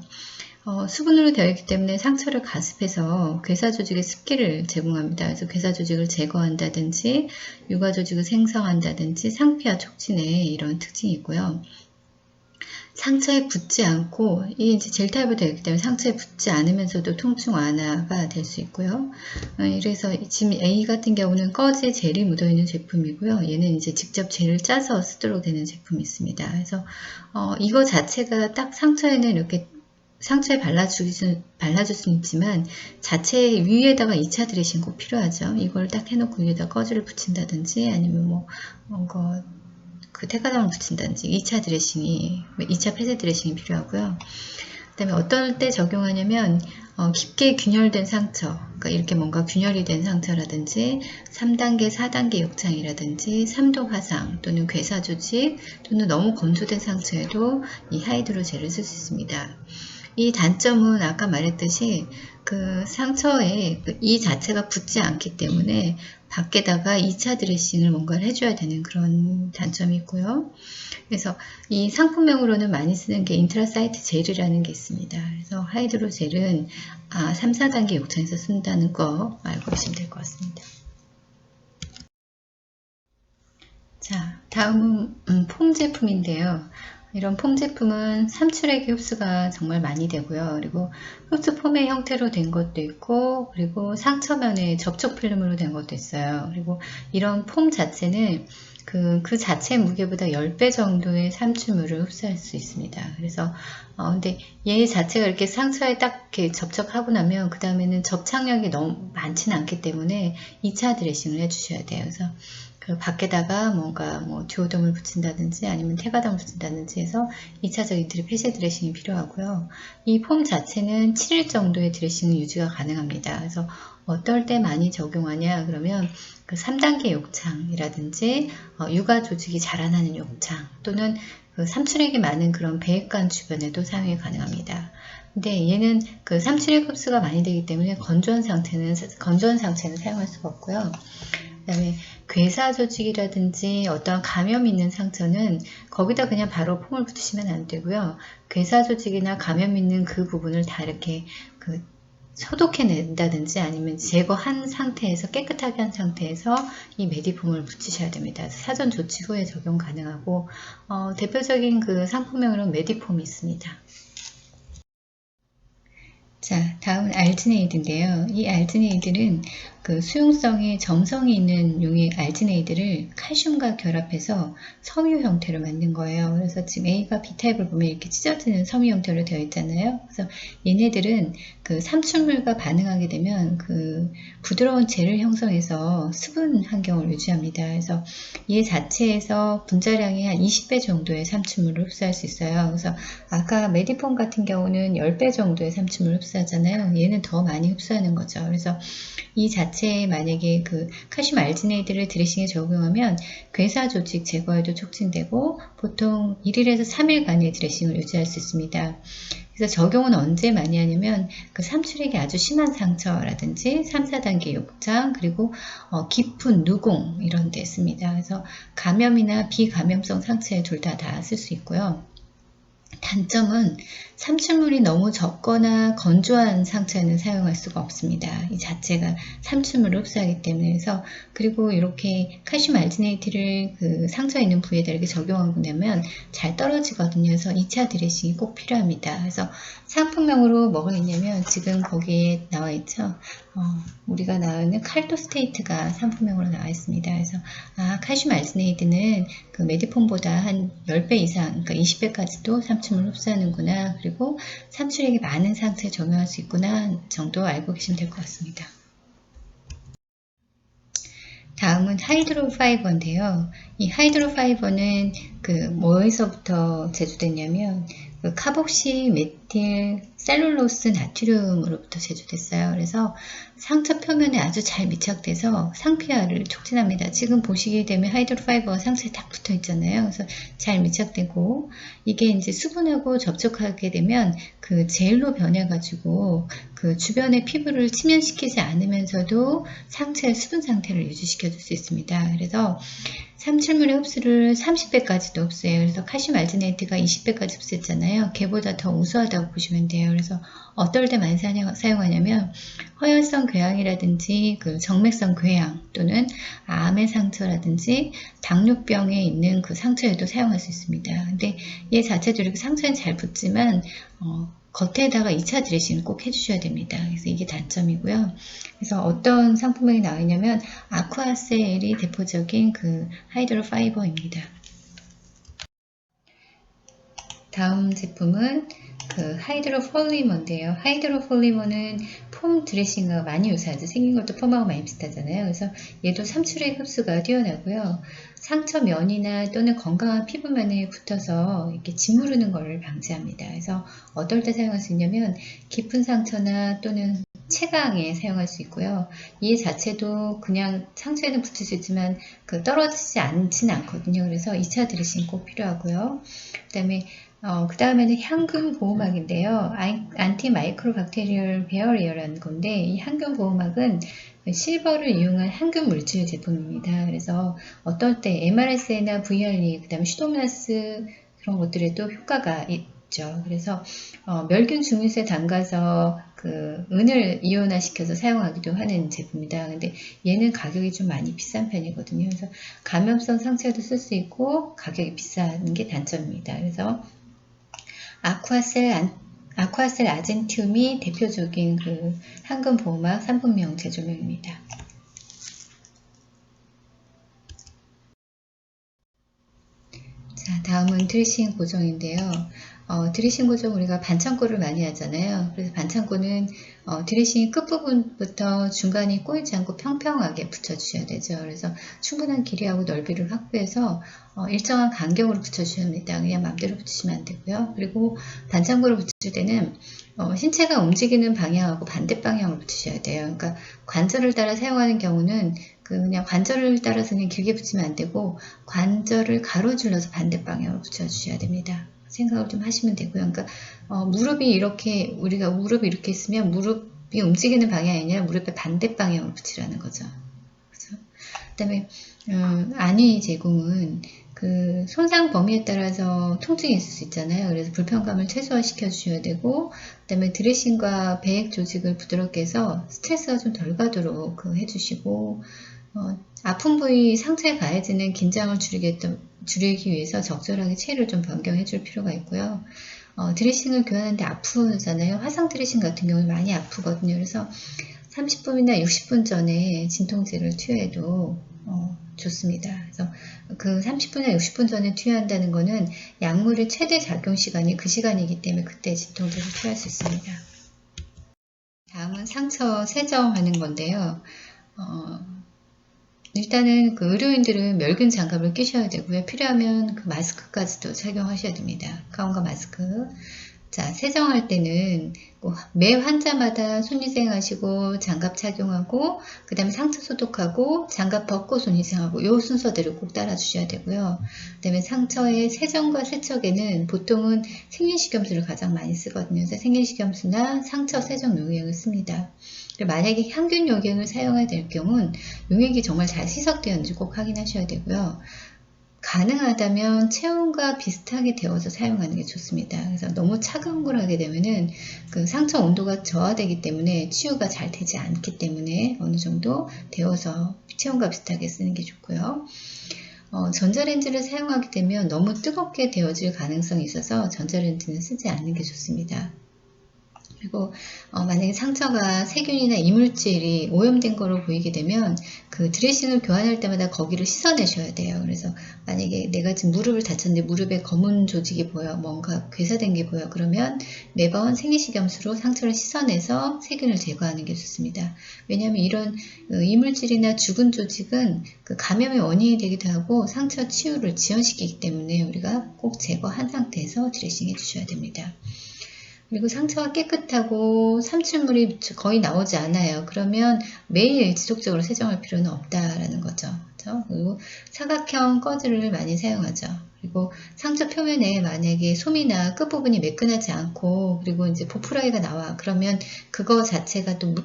수분으로 되어 있기 때문에 상처를 가습해서 괴사 조직의 습기를 제공합니다. 그래서 괴사 조직을 제거한다든지 유가 조직을 생성한다든지 상피와 촉진에 이런 특징이 있고요. 상처에 붙지 않고, 이 이제 젤 타입으로 되어 있기 때문에 상처에 붙지 않으면서도 통증 완화가 될 수 있고요. 그래서 지금 A 같은 경우는 꺼지에 젤이 묻어있는 제품이고요. 얘는 이제 직접 젤을 짜서 쓰도록 되는 제품이 있습니다. 그래서 이거 자체가 딱 상처에는 이렇게 상처에 발라줄 수는 있지만 자체 위에다가 2차 드레싱 꼭 필요하죠. 이걸 딱 해놓고 위에다 꺼지를 붙인다든지 아니면 뭐 뭔가 그 테가담을 붙인다든지 2차 드레싱이 2차 폐쇄 드레싱이 필요하고요. 그 다음에 어떨 때 적용하냐면 깊게 균열된 상처, 그러니까 이렇게 뭔가 균열이 된 상처라든지 3단계, 4단계 욕창이라든지 3도 화상 또는 괴사 조직 또는 너무 건조된 상처에도 이 하이드로젤을 쓸 수 있습니다. 이 단점은 아까 말했듯이 그 상처에 이 자체가 붙지 않기 때문에 밖에다가 2차 드레싱을 뭔가를 해줘야 되는 그런 단점이 있고요. 그래서 이 상품명으로는 많이 쓰는 게 인트라사이트 젤이라는 게 있습니다. 그래서 하이드로젤은 3, 4단계 욕창에서 쓴다는 거 알고 계시면 될 것 같습니다. 자, 다음은 폼 제품인데요. 이런 폼 제품은 삼출액의 흡수가 정말 많이 되고요. 그리고 흡수 폼의 형태로 된 것도 있고, 그리고 상처면에 접촉 필름으로 된 것도 있어요. 그리고 이런 폼 자체는 그 자체 무게보다 10배 정도의 삼출물을 흡수할 수 있습니다. 그래서, 근데 얘 자체가 이렇게 상처에 딱 이렇게 접촉하고 나면, 그 다음에는 접착력이 너무 많지는 않기 때문에 2차 드레싱을 해주셔야 돼요. 그래서 그 밖에다가 뭔가 뭐 듀오덤을 붙인다든지 아니면 테가덤을 붙인다든지 해서 2차적인 패시 드레싱이 필요하고요. 이 폼 자체는 7일 정도의 드레싱 유지가 가능합니다. 그래서 어떨 때 많이 적용하냐 그러면 그 3단계 욕창이라든지 육아 조직이 자라나는 욕창 또는 그 삼출액이 많은 그런 배액관 주변에도 사용이 가능합니다. 근데 얘는 그 삼출액 흡수가 많이 되기 때문에 건조한 상태는 사용할 수가 없고요. 그 다음에 괴사 조직이라든지 어떠한 감염이 있는 상처는 거기다 그냥 바로 폼을 붙이시면 안 되고요. 괴사 조직이나 감염 있는 그 부분을 다 이렇게 그 소독해낸다든지 아니면 제거한 상태에서 깨끗하게 한 상태에서 이 메디폼을 붙이셔야 됩니다. 사전 조치 후에 적용 가능하고 대표적인 그 상품명으로는 메디폼이 있습니다. 자, 다음은 알지네이드인데요. 이 알지네이드는 그 수용성에 점성이 있는 용의 알지네이드를 칼슘과 결합해서 섬유 형태로 만든 거예요. 그래서 지금 A가 B타입을 보면 이렇게 찢어지는 섬유 형태로 되어 있잖아요. 그래서 얘네들은 그 삼출물과 반응하게 되면 그 부드러운 젤을 형성해서 수분 환경을 유지합니다. 그래서 얘 자체에서 분자량이 한 20배 정도의 삼출물을 흡수할 수 있어요. 그래서 아까 메디폼 같은 경우는 10배 정도의 삼출물을 흡수하잖아요. 얘는 더 많이 흡수하는 거죠. 그래서 이 자체에 만약에 그 칼슘 알지네이드를 드레싱에 적용하면 괴사 조직 제거에도 촉진되고 보통 1일에서 3일간의 드레싱을 유지할 수 있습니다. 그래서 적용은 언제 많이 하냐면 그 삼출액이 아주 심한 상처라든지 3, 4단계 욕창 그리고 깊은 누공 이런 데 씁니다. 그래서 감염이나 비감염성 상처에 둘 다 쓸 수 있고요. 단점은 삼출물이 너무 적거나 건조한 상처에는 사용할 수가 없습니다. 이 자체가 삼출물을 흡수하기 때문에 그래서 그리고 이렇게 칼슘 알지네이트를 그 상처에 있는 부위에다 이렇게 적용하고 나면 잘 떨어지거든요. 그래서 2차 드레싱이 꼭 필요합니다. 그래서 상품명으로 뭐가 있냐면 지금 거기에 나와 있죠. 우리가 나오는 칼토스테이트가 상품명으로 나와 있습니다. 그래서 칼슘 알지네이드는 그 메디폼보다 한 10배 이상, 그러니까 20배까지도 삼출물을 흡수하는구나. 그리고 삼출액이 많은 상태에 적용할 수 있구나 정도 알고 계시면 될 것 같습니다. 다음은 하이드로 파이버인데요. 이 하이드로 파이버는 그 뭐에서부터 제조됐냐면 그 카복시 메틸 셀룰로스 나트륨으로부터 제조됐어요. 그래서 상처 표면에 아주 잘 밀착돼서 상피화를 촉진합니다. 지금 보시게 되면 하이드로 파이버가 상처에 딱 붙어 있잖아요. 그래서 잘 밀착되고 이게 이제 수분하고 접촉하게 되면 그 젤로 변해가지고 그 주변의 피부를 침연시키지 않으면서도 상처의 수분 상태를 유지시켜 줄 수 있습니다. 그래서 삼출물의 흡수를 30배까지도 흡수해요. 그래서 칼슘 알지네이트가 20배까지 흡수했잖아요. 걔보다 더 우수하다고 보시면 돼요. 그래서 어떨 때 많이 사용하냐면 허혈성 궤양이라든지 그 정맥성 궤양 또는 암의 상처라든지 당뇨병에 있는 그 상처에도 사용할 수 있습니다. 근데 얘 자체도 이렇게 상처에 잘 붙지만 겉에다가 2차 드레싱을 꼭 해주셔야 됩니다. 그래서 이게 단점이고요. 그래서 어떤 상품명이 나와 있냐면 아쿠아셀이 대표적인 그 하이드로 파이버입니다. 다음 제품은 그 하이드로 폴리머인데요. 하이드로 폴리머는 폼 드레싱과 많이 유사하죠. 생긴 것도 폼하고 많이 비슷하잖아요. 그래서 얘도 삼출액 흡수가 뛰어나고요. 상처 면이나 또는 건강한 피부면에 붙어서 이렇게 짓무르는 것을 방지합니다. 그래서 어떨 때 사용할 수 있냐면 깊은 상처나 또는 채광에 사용할 수 있고요. 이 자체도 그냥 상처에는 붙을 수 있지만 그 떨어지지 않지는 않거든요. 그래서 2차 드레싱 꼭 필요하고요. 그 다음에는 향균 보호막인데요. 안티 마이크로 박테리얼 베어리어라는 건데 이 향균 보호막은 실버를 이용한 향균 물질 제품입니다. 그래서 어떨 때 MRSA나 VRE, 그 다음에 슈도모나스 그런 것들에도 효과가 있죠. 그래서 멸균 중류세 담가서 그 은을 이온화시켜서 사용하기도 하는 제품이다. 근데 얘는 가격이 좀 많이 비싼 편이거든요. 그래서 감염성 상처에도 쓸 수 있고 가격이 비싼 게 단점입니다. 그래서 아쿠아셀 아젠티움이 대표적인 그 항균 보호막 상품명 제조명입니다. 자, 다음은 드레싱 고정인데요. 드레싱 고정 우리가 반창고를 많이 하잖아요. 그래서 반창고는 드레싱 끝부분부터 중간이 꼬이지 않고 평평하게 붙여주셔야 되죠. 그래서 충분한 길이하고 넓이를 확보해서 일정한 간격으로 붙여주셔야 합니다. 그냥 마음대로 붙이시면 안 되고요. 그리고 반창고를 붙일 때는 신체가 움직이는 방향하고 반대 방향으로 붙이셔야 돼요. 그러니까 관절을 따라 사용하는 경우는 그냥 관절을 따라서 그냥 길게 붙이면 안 되고 관절을 가로질러서 반대 방향으로 붙여주셔야 됩니다. 생각을 좀 하시면 되고요. 그러니까 무릎이 이렇게 우리가 무릎이 이렇게 있으면 무릎이 움직이는 방향이 아니라 무릎의 반대 방향으로 붙이라는 거죠. 그렇죠? 그다음에 안위 제공은 그 손상 범위에 따라서 통증이 있을 수 있잖아요. 그래서 불편감을 최소화시켜 주셔야 되고, 그다음에 드레싱과 배액 조직을 부드럽게 해서 스트레스가 좀 덜 가도록 해주시고, 아픈 부위 상처에 가해지는 긴장을 줄이기 위해서 적절하게 체를 좀 변경해 줄 필요가 있고요. 드레싱을 교환하는데 아프잖아요. 화상 드레싱 같은 경우는 많이 아프거든요. 그래서 30분이나 60분 전에 진통제를 투여해도 좋습니다. 그래서 그 30분이나 60분 전에 투여한다는 거는 약물의 최대 작용 시간이 그 시간이기 때문에 그때 진통제를 투여할 수 있습니다. 다음은 상처 세정하는 건데요. 일단은 그 의료인들은 멸균 장갑을 끼셔야 되고요. 필요하면 그 마스크까지도 착용하셔야 됩니다. 가운과 마스크. 자, 세정할 때는 매 환자마다 손위생하시고 장갑 착용하고 그 다음에 상처 소독하고 장갑 벗고 손위생하고 이 순서대로 꼭 따라 주셔야 되고요. 그 다음에 상처의 세정과 세척에는 보통은 생리식염수를 가장 많이 쓰거든요. 그래서 생리식염수나 상처 세정 용액을 씁니다. 만약에 향균 용액을 사용해야 될 경우는 용액이 정말 잘 희석되었는지 꼭 확인하셔야 되고요. 가능하다면 체온과 비슷하게 데워서 사용하는 게 좋습니다. 그래서 너무 차가운 걸 하게 되면은 그 상처 온도가 저하되기 때문에 치유가 잘 되지 않기 때문에 어느 정도 데워서 체온과 비슷하게 쓰는 게 좋고요. 전자레인지를 사용하게 되면 너무 뜨겁게 데워질 가능성이 있어서 전자레인지는 쓰지 않는 게 좋습니다. 그리고 만약에 상처가 세균이나 이물질이 오염된 거로 보이게 되면 그 드레싱을 교환할 때마다 거기를 씻어내셔야 돼요. 그래서 만약에 내가 지금 무릎을 다쳤는데 무릎에 검은 조직이 보여, 뭔가 괴사된 게 보여, 그러면 매번 생리식염수로 상처를 씻어내서 세균을 제거하는 게 좋습니다. 왜냐하면 이런 이물질이나 죽은 조직은 그 감염의 원인이 되기도 하고 상처 치유를 지연시키기 때문에 우리가 꼭 제거한 상태에서 드레싱 해주셔야 됩니다. 그리고 상처가 깨끗하고 삼출물이 거의 나오지 않아요. 그러면 매일 지속적으로 세정할 필요는 없다라는 거죠. 그렇죠? 그리고 사각형 꺼즈를 많이 사용하죠. 그리고 상처 표면에 만약에 솜이나 끝부분이 매끈하지 않고 그리고 이제 보풀하기가 나와. 그러면 그거 자체가 또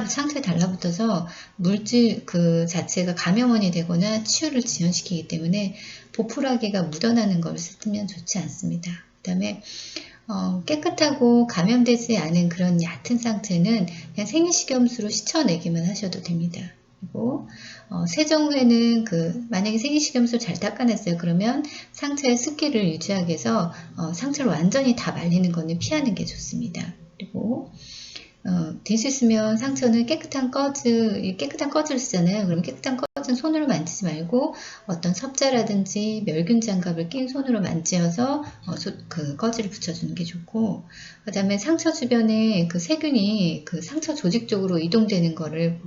상처에 달라붙어서 물질 그 자체가 감염원이 되거나 치유를 지연시키기 때문에 보풀하기가 묻어나는 걸 쓰면 좋지 않습니다. 그 다음에 깨끗하고 감염되지 않은 그런 얕은 상태는 그냥 생리식염수로 씻어내기만 하셔도 됩니다. 그리고 세정 후에는 만약에 생리식염수를 잘 닦아냈어요. 그러면 상처의 습기를 유지하기 위해서 상처를 완전히 다 말리는 거는 피하는 게 좋습니다. 그리고 될 수 있으면 상처는 깨끗한 꺼즈를 쓰잖아요. 그럼 깨끗한 꺼즈는 손으로 만지지 말고 어떤 섭자라든지 멸균 장갑을 낀 손으로 만지어서 그 꺼즈를 붙여주는 게 좋고, 그 다음에 상처 주변에 그 세균이 그 상처 조직 쪽으로 이동되는 거를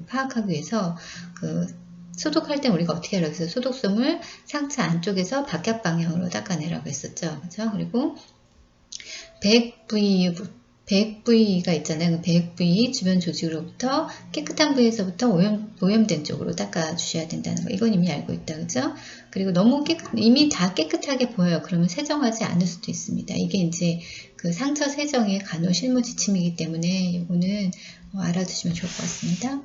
파악하기 위해서 소독할 때 우리가 어떻게 하라고 했어요? 소독솜을 상처 안쪽에서 바깥 방향으로 닦아내라고 했었죠. 그렇죠? 그리고 배액 부위가 있잖아요. 그 배액 부위 주변 조직으로부터 깨끗한 부위에서부터 오염된 쪽으로 닦아주셔야 된다는 거. 이건 이미 알고 있다. 그죠? 그리고 너무 이미 다 깨끗하게 보여요. 그러면 세정하지 않을 수도 있습니다. 이게 이제 그 상처 세정의 간호 실무 지침이기 때문에 이거는 알아두시면 좋을 것 같습니다.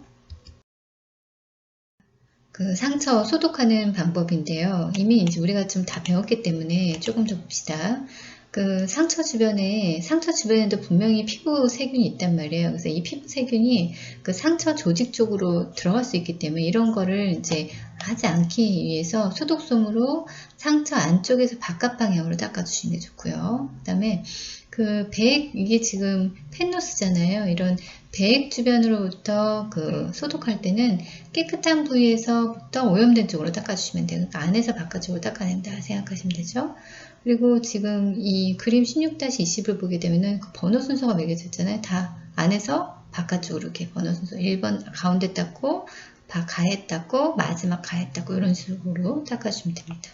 그 상처 소독하는 방법인데요. 이미 이제 우리가 좀 다 배웠기 때문에 조금 더 봅시다. 그 상처 주변에도 분명히 피부 세균이 있단 말이에요. 그래서 이 피부 세균이 그 상처 조직 쪽으로 들어갈 수 있기 때문에 이런 거를 이제 하지 않기 위해서 소독솜으로 상처 안쪽에서 바깥 방향으로 닦아주시는 게 좋고요. 그 다음에 그 배액, 이게 지금 펜노스잖아요. 이런 배액 주변으로부터 그 소독할 때는 깨끗한 부위에서부터 오염된 쪽으로 닦아주시면 돼요. 그러니까 안에서 바깥쪽으로 닦아낸다 생각하시면 되죠. 그리고 지금 이 그림 16-20을 보게 되면은 그 번호 순서가 매겨져 있잖아요. 다 안에서 바깥쪽으로 이렇게 번호 순서 1번 가운데 닦고 가에 닦고 마지막 가에 닦고 이런 식으로 닦아주시면 됩니다.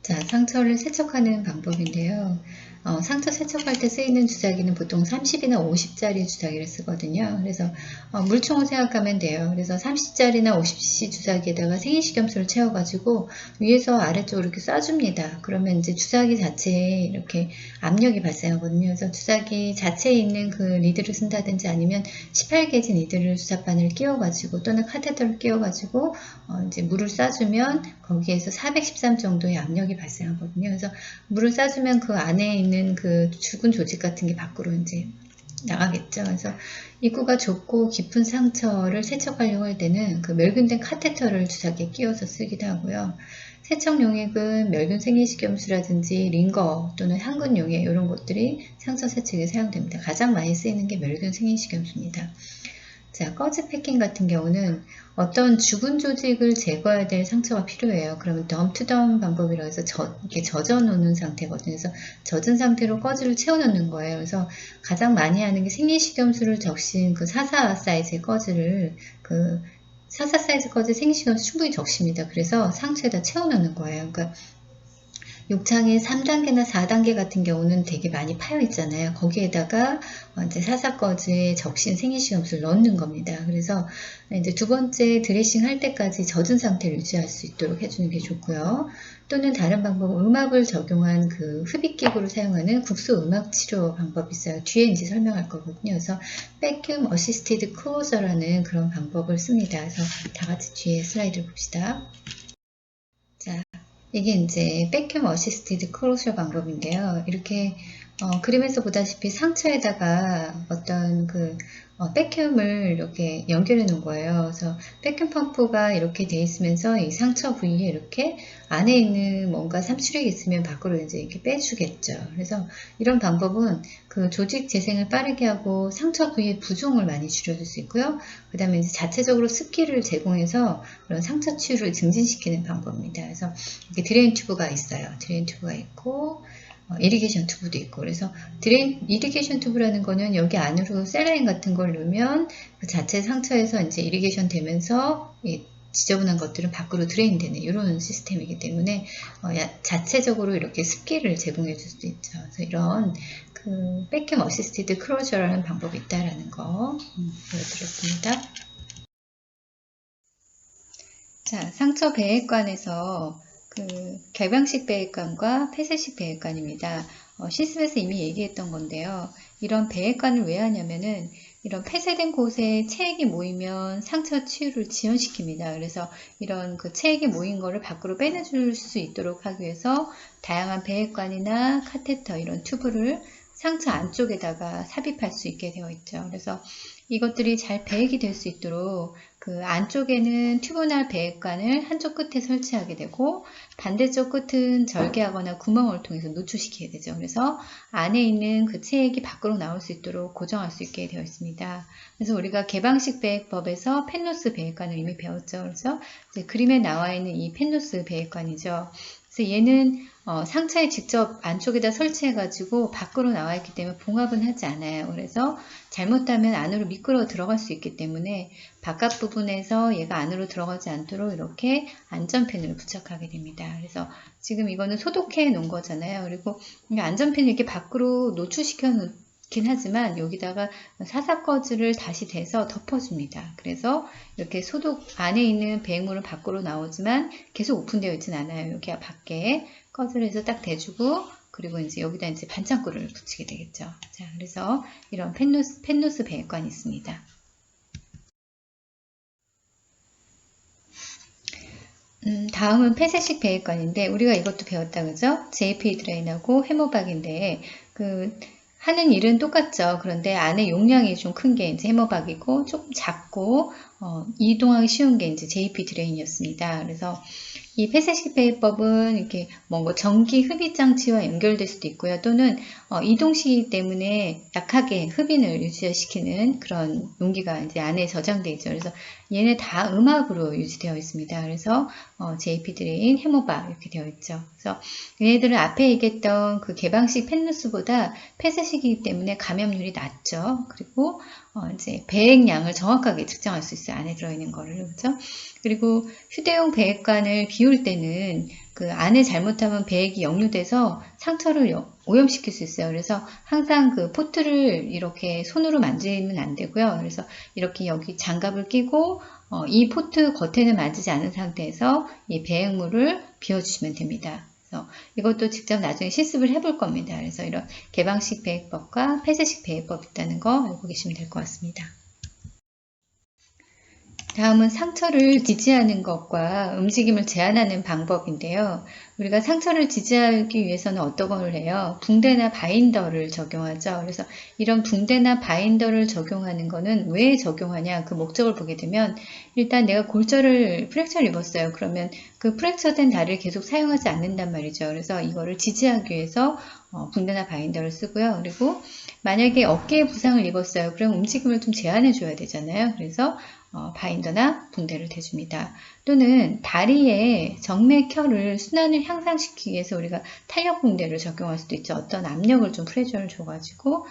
자, 상처를 세척하는 방법인데요. 상처 세척할 때 쓰이는 주사기는 보통 30이나 50짜리 주사기를 쓰거든요. 그래서 물총을 생각하면 돼요. 그래서 30짜리나 50cc 주사기에다가 생리식염수를 채워가지고 위에서 아래쪽으로 이렇게 쏴줍니다. 그러면 이제 주사기 자체에 이렇게 압력이 발생하거든요. 그래서 주사기 자체에 있는 그 리드를 쓴다든지 아니면 18게지 니드를 주사바늘 끼워가지고 또는 카테터를 끼워가지고 이제 물을 쏴주면 거기에서 413 정도의 압력이 발생하거든요. 그래서 물을 쏴주면 그 안에 있는 그 죽은 조직 같은 게 밖으로 이제 나가겠죠. 그래서 입구가 좁고 깊은 상처를 세척하려고 할 때는 그 멸균된 카테터를 주사기에 끼워서 쓰기도 하고요. 세척 용액은 멸균 생리식염수라든지 링거 또는 항균 용액 이런 것들이 상처 세척에 사용됩니다. 가장 많이 쓰이는 게 멸균 생리식염수입니다. 자, 꺼즈 패킹 같은 경우는 어떤 죽은 조직을 제거해야 될 상처가 필요해요. 그러면 덤투덤 방법이라고 해서 이렇게 젖어 놓는 상태거든요. 그래서 젖은 상태로 꺼즈를 채워 넣는 거예요. 그래서 가장 많이 하는 게 생리식염수를 적신 그 44 사이즈의 꺼즈를 그 44 사이즈 꺼즈 생리식염수 충분히 적십니다. 그래서 상처에다 채워 넣는 거예요. 그러니까 욕창의 3단계나 4단계 같은 경우는 되게 많이 파여 있잖아요. 거기에다가 이제 사사거즈에 적신 생리식염수를 넣는 겁니다. 그래서 이제 두 번째 드레싱 할 때까지 젖은 상태를 유지할 수 있도록 해주는 게 좋고요. 또는 다른 방법은 음압을 적용한 그 흡입기구를 사용하는 국소 음압 치료 방법이 있어요. 뒤에 이제 설명할 거거든요. 그래서 Vacuum Assisted Closure라는 그런 방법을 씁니다. 그래서 다 같이 뒤에 슬라이드를 봅시다. 자, 이게 이제 백큐 어시스티드 클로저 방법인데요. 이렇게 그림에서 보다시피 상처에다가 어떤 그 백큐음을 이렇게 연결해 놓은 거예요. 그래서 백큐음 펌프가 이렇게 돼 있으면서 이 상처 부위에 이렇게 안에 있는 뭔가 삼출액이 있으면 밖으로 이제 이렇게 빼주겠죠. 그래서 이런 방법은 그 조직 재생을 빠르게 하고 상처 부위의 부종을 많이 줄여줄 수 있고요. 그 다음에 이제 자체적으로 습기를 제공해서 그런 상처 치유를 증진시키는 방법입니다. 그래서 이렇게 드레인 튜브가 있어요. 드레인 튜브가 있고 이리게이션 튜브도 있고 그래서 이리게이션 튜브라는 거는 여기 안으로 셀라인 같은 걸 넣으면 그 자체 상처에서 이제 이리게이션 되면서 지저분한 것들은 밖으로 드레인 되는 이런 시스템이기 때문에 자체적으로 이렇게 습기를 제공해 줄 수도 있죠. 그래서 이런 그 백큐 어시스티드 클로저라는 방법이 있다라는 거 보여드렸습니다. 자, 상처 배액관에서 그 결방식 배액관과 폐쇄식 배액관입니다. 실습에서 이미 얘기했던 건데요. 이런 배액관을 왜 하냐면은 이런 폐쇄된 곳에 체액이 모이면 상처 치유를 지연시킵니다. 그래서 이런 그 체액이 모인 거를 밖으로 빼내줄 수 있도록 하기 위해서 다양한 배액관이나 카테터 이런 튜브를 상처 안쪽에다가 삽입할 수 있게 되어 있죠. 그래서 이것들이 잘 배액이 될 수 있도록 그 안쪽에는 튜브나 배액관을 한쪽 끝에 설치하게 되고 반대쪽 끝은 절개하거나 구멍을 통해서 노출시키게 되죠. 그래서 안에 있는 그 체액이 밖으로 나올 수 있도록 고정할 수 있게 되어 있습니다. 그래서 우리가 개방식 배액법에서 펜노스 배액관을 이미 배웠죠. 그래서 이제 그림에 나와 있는 이 펜노스 배액관이죠. 그래서 얘는 상처에 직접 안쪽에다 설치해가지고 밖으로 나와 있기 때문에 봉합은 하지 않아요. 그래서 잘못하면 안으로 미끄러 들어갈 수 있기 때문에 바깥 부분에서 얘가 안으로 들어가지 않도록 이렇게 안전펜을 부착하게 됩니다. 그래서 지금 이거는 소독해 놓은 거잖아요. 그리고 안전펜을 이렇게 밖으로 노출시켜 놓긴 하지만 여기다가 사사거즈를 다시 대서 덮어줍니다. 그래서 이렇게 소독 안에 있는 배액물은 밖으로 나오지만 계속 오픈되어 있진 않아요. 여기 밖에 거즈를 해서 딱 대주고 그리고 이제 여기다 이제 반창고를 붙이게 되겠죠. 자, 그래서 이런 펜노스 배액관이 있습니다. 다음은 폐쇄식 배액관인데 우리가 이것도 배웠다 그죠? JP 드레인하고 해머박인데 그 하는 일은 똑같죠. 그런데 안에 용량이 좀 큰 게 이제 해머박이고 조금 작고 이동하기 쉬운 게 이제 JP 드레인이었습니다. 그래서 이 폐쇄식 배기법은 이렇게 뭔가 전기 흡입 장치와 연결될 수도 있고요. 또는 이동식이기 때문에 약하게 흡인을 유지시키는 그런 용기가 이제 안에 저장되어 있죠. 그래서 얘네 다 음압으로 유지되어 있습니다. 그래서 JP 드레인, 해모바 이렇게 되어 있죠. 그래서 얘네들은 앞에 얘기했던 그 개방식 펜누스보다 폐쇄식이기 때문에 감염률이 낮죠. 그리고 이제 배액량을 정확하게 측정할 수 있어요. 안에 들어있는 거를. 그렇죠? 그리고 휴대용 배액관을 비울 때는 그 안에 잘못하면 배액이 역류돼서 상처를 오염시킬 수 있어요. 그래서 항상 그 포트를 이렇게 손으로 만지면 안 되고요. 그래서 이렇게 여기 장갑을 끼고 이 포트 겉에는 만지지 않은 상태에서 이 배액물을 비워주시면 됩니다. 그래서 이것도 직접 나중에 실습을 해볼 겁니다. 그래서 이런 개방식 배액법과 폐쇄식 배액법 있다는 거 알고 계시면 될 것 같습니다. 다음은 상처를 지지하는 것과 움직임을 제한하는 방법인데요. 우리가 상처를 지지하기 위해서는 어떤 걸 해요? 붕대나 바인더를 적용하죠. 그래서 이런 붕대나 바인더를 적용하는 거는 왜 적용하냐? 그 목적을 보게 되면 일단 내가 골절을 프랙처를 입었어요. 그러면 그 프랙처된 다리를 계속 사용하지 않는단 말이죠. 그래서 이거를 지지하기 위해서 붕대나 바인더를 쓰고요. 그리고 만약에 어깨에 부상을 입었어요. 그럼 움직임을 좀 제한해 줘야 되잖아요. 그래서 바인더나 붕대를 대줍니다. 또는 다리에 정맥혈을 순환을 향상시키기 위해서 우리가 탄력 붕대를 적용할 수도 있죠. 어떤 압력을 좀 프레셔를 줘가지고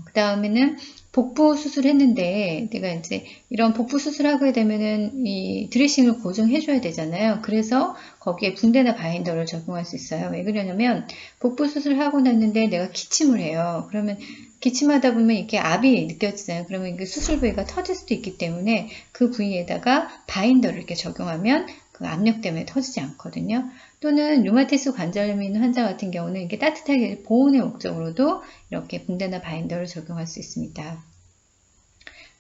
그 다음에는 복부 수술했는데 내가 이제 이런 복부 수술하게 되면은 이 드레싱을 고정해줘야 되잖아요. 그래서 거기에 붕대나 바인더를 적용할 수 있어요. 왜 그러냐면 복부 수술하고 났는데 내가 기침을 해요. 그러면 기침하다 보면 이렇게 압이 느껴지잖아요. 그러면 이게 수술 부위가 터질 수도 있기 때문에 그 부위에다가 바인더를 이렇게 적용하면 그 압력 때문에 터지지 않거든요. 또는 류마티스 관절염 있는 환자 같은 경우는 이렇게 따뜻하게 보온의 목적으로도 이렇게 붕대나 바인더를 적용할 수 있습니다.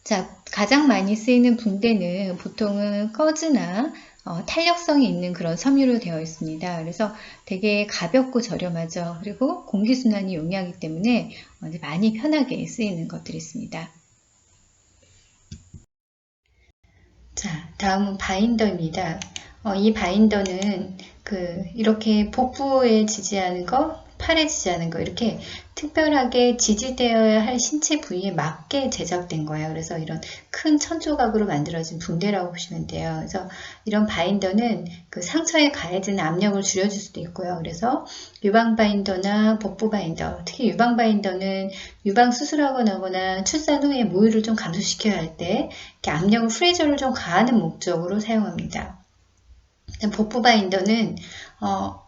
자, 가장 많이 쓰이는 붕대는 보통은 꺼즈나 탄력성이 있는 그런 섬유로 되어 있습니다. 그래서 되게 가볍고 저렴하죠. 그리고 공기순환이 용이하기 때문에 많이 편하게 쓰이는 것들이 있습니다. 자, 다음은 바인더입니다. 이 바인더는 이렇게 복부에 지지하는 거, 팔에 지지하는 거 이렇게 특별하게 지지되어야 할 신체 부위에 맞게 제작된 거예요. 그래서 이런 큰 천조각으로 만들어진 붕대라고 보시면 돼요. 그래서 이런 바인더는 그 상처에 가해지는 압력을 줄여줄 수도 있고요. 그래서 유방 바인더나 복부 바인더, 특히 유방 바인더는 유방 수술하고 나거나 출산 후에 모유를 좀 감소시켜야 할 때 압력을 프레저를 좀 가하는 목적으로 사용합니다. 복부 바인더는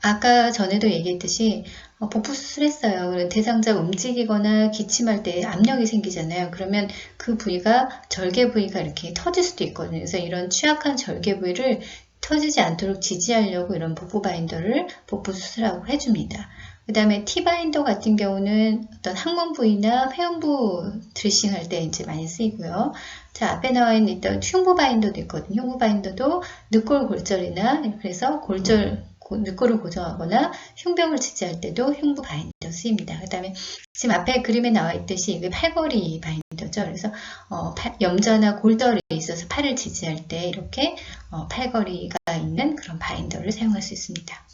아까 전에도 얘기했듯이 복부 수술했어요. 대상자가 움직이거나 기침할 때 압력이 생기잖아요. 그러면 그 부위가 절개 부위가 이렇게 터질 수도 있거든요. 그래서 이런 취약한 절개 부위를 터지지 않도록 지지하려고 이런 복부 바인더를 복부 수술하고 해줍니다. 그 다음에 T바인더 같은 경우는 어떤 항문 부위나 회음부 드레싱 할 때 이제 많이 쓰이고요. 자, 앞에 나와 있는 일단 흉부 바인더도 있거든요. 흉부 바인더도 늑골 골절이나 그래서 늑골을 고정하거나 흉병을 지지할 때도 흉부 바인더 쓰입니다. 그 다음에 지금 앞에 그림에 나와 있듯이 이게 팔걸이 바인더죠. 그래서 염좌나 골절이 있어서 팔을 지지할 때 이렇게 팔걸이가 있는 그런 바인더를 사용할 수 있습니다.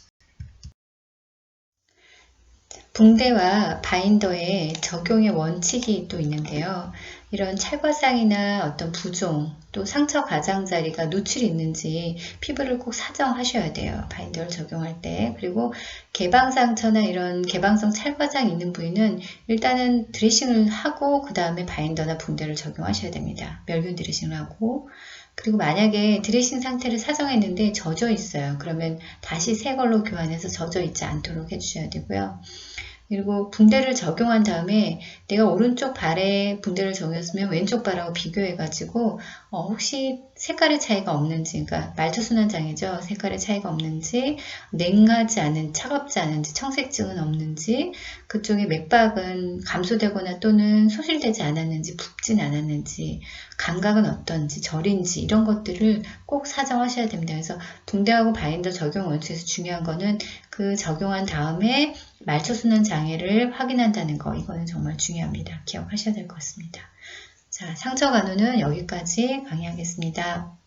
붕대와 바인더의 적용의 원칙이 또 있는데요. 이런 찰과상이나 어떤 부종, 또 상처 가장자리가 노출이 있는지 피부를 꼭 사정하셔야 돼요. 바인더를 적용할 때. 그리고 개방상처나 이런 개방성 찰과상 있는 부위는 일단은 드레싱을 하고 그 다음에 바인더나 붕대를 적용하셔야 됩니다. 멸균 드레싱을 하고. 그리고 만약에 드레싱 상태를 사정했는데 젖어 있어요. 그러면 다시 새 걸로 교환해서 젖어 있지 않도록 해주셔야 되고요. 그리고 붕대를 적용한 다음에 내가 오른쪽 발에 붕대를 적용했으면 왼쪽 발하고 비교해가지고 혹시 색깔의 차이가 없는지, 그러니까 말초순환 장애죠. 색깔의 차이가 없는지, 냉하지 않은, 차갑지 않은지, 청색증은 없는지, 그쪽에 맥박은 감소되거나 또는 소실되지 않았는지, 붓진 않았는지, 감각은 어떤지, 절인지 이런 것들을 꼭 사정하셔야 됩니다. 그래서 붕대하고 바인더 적용 원수에서 중요한 거는 그 적용한 다음에 말초순환 장애를 확인한다는 거, 이거는 정말 중요합니다. 기억하셔야 될 것 같습니다. 자, 상처 간호는 여기까지 강의하겠습니다.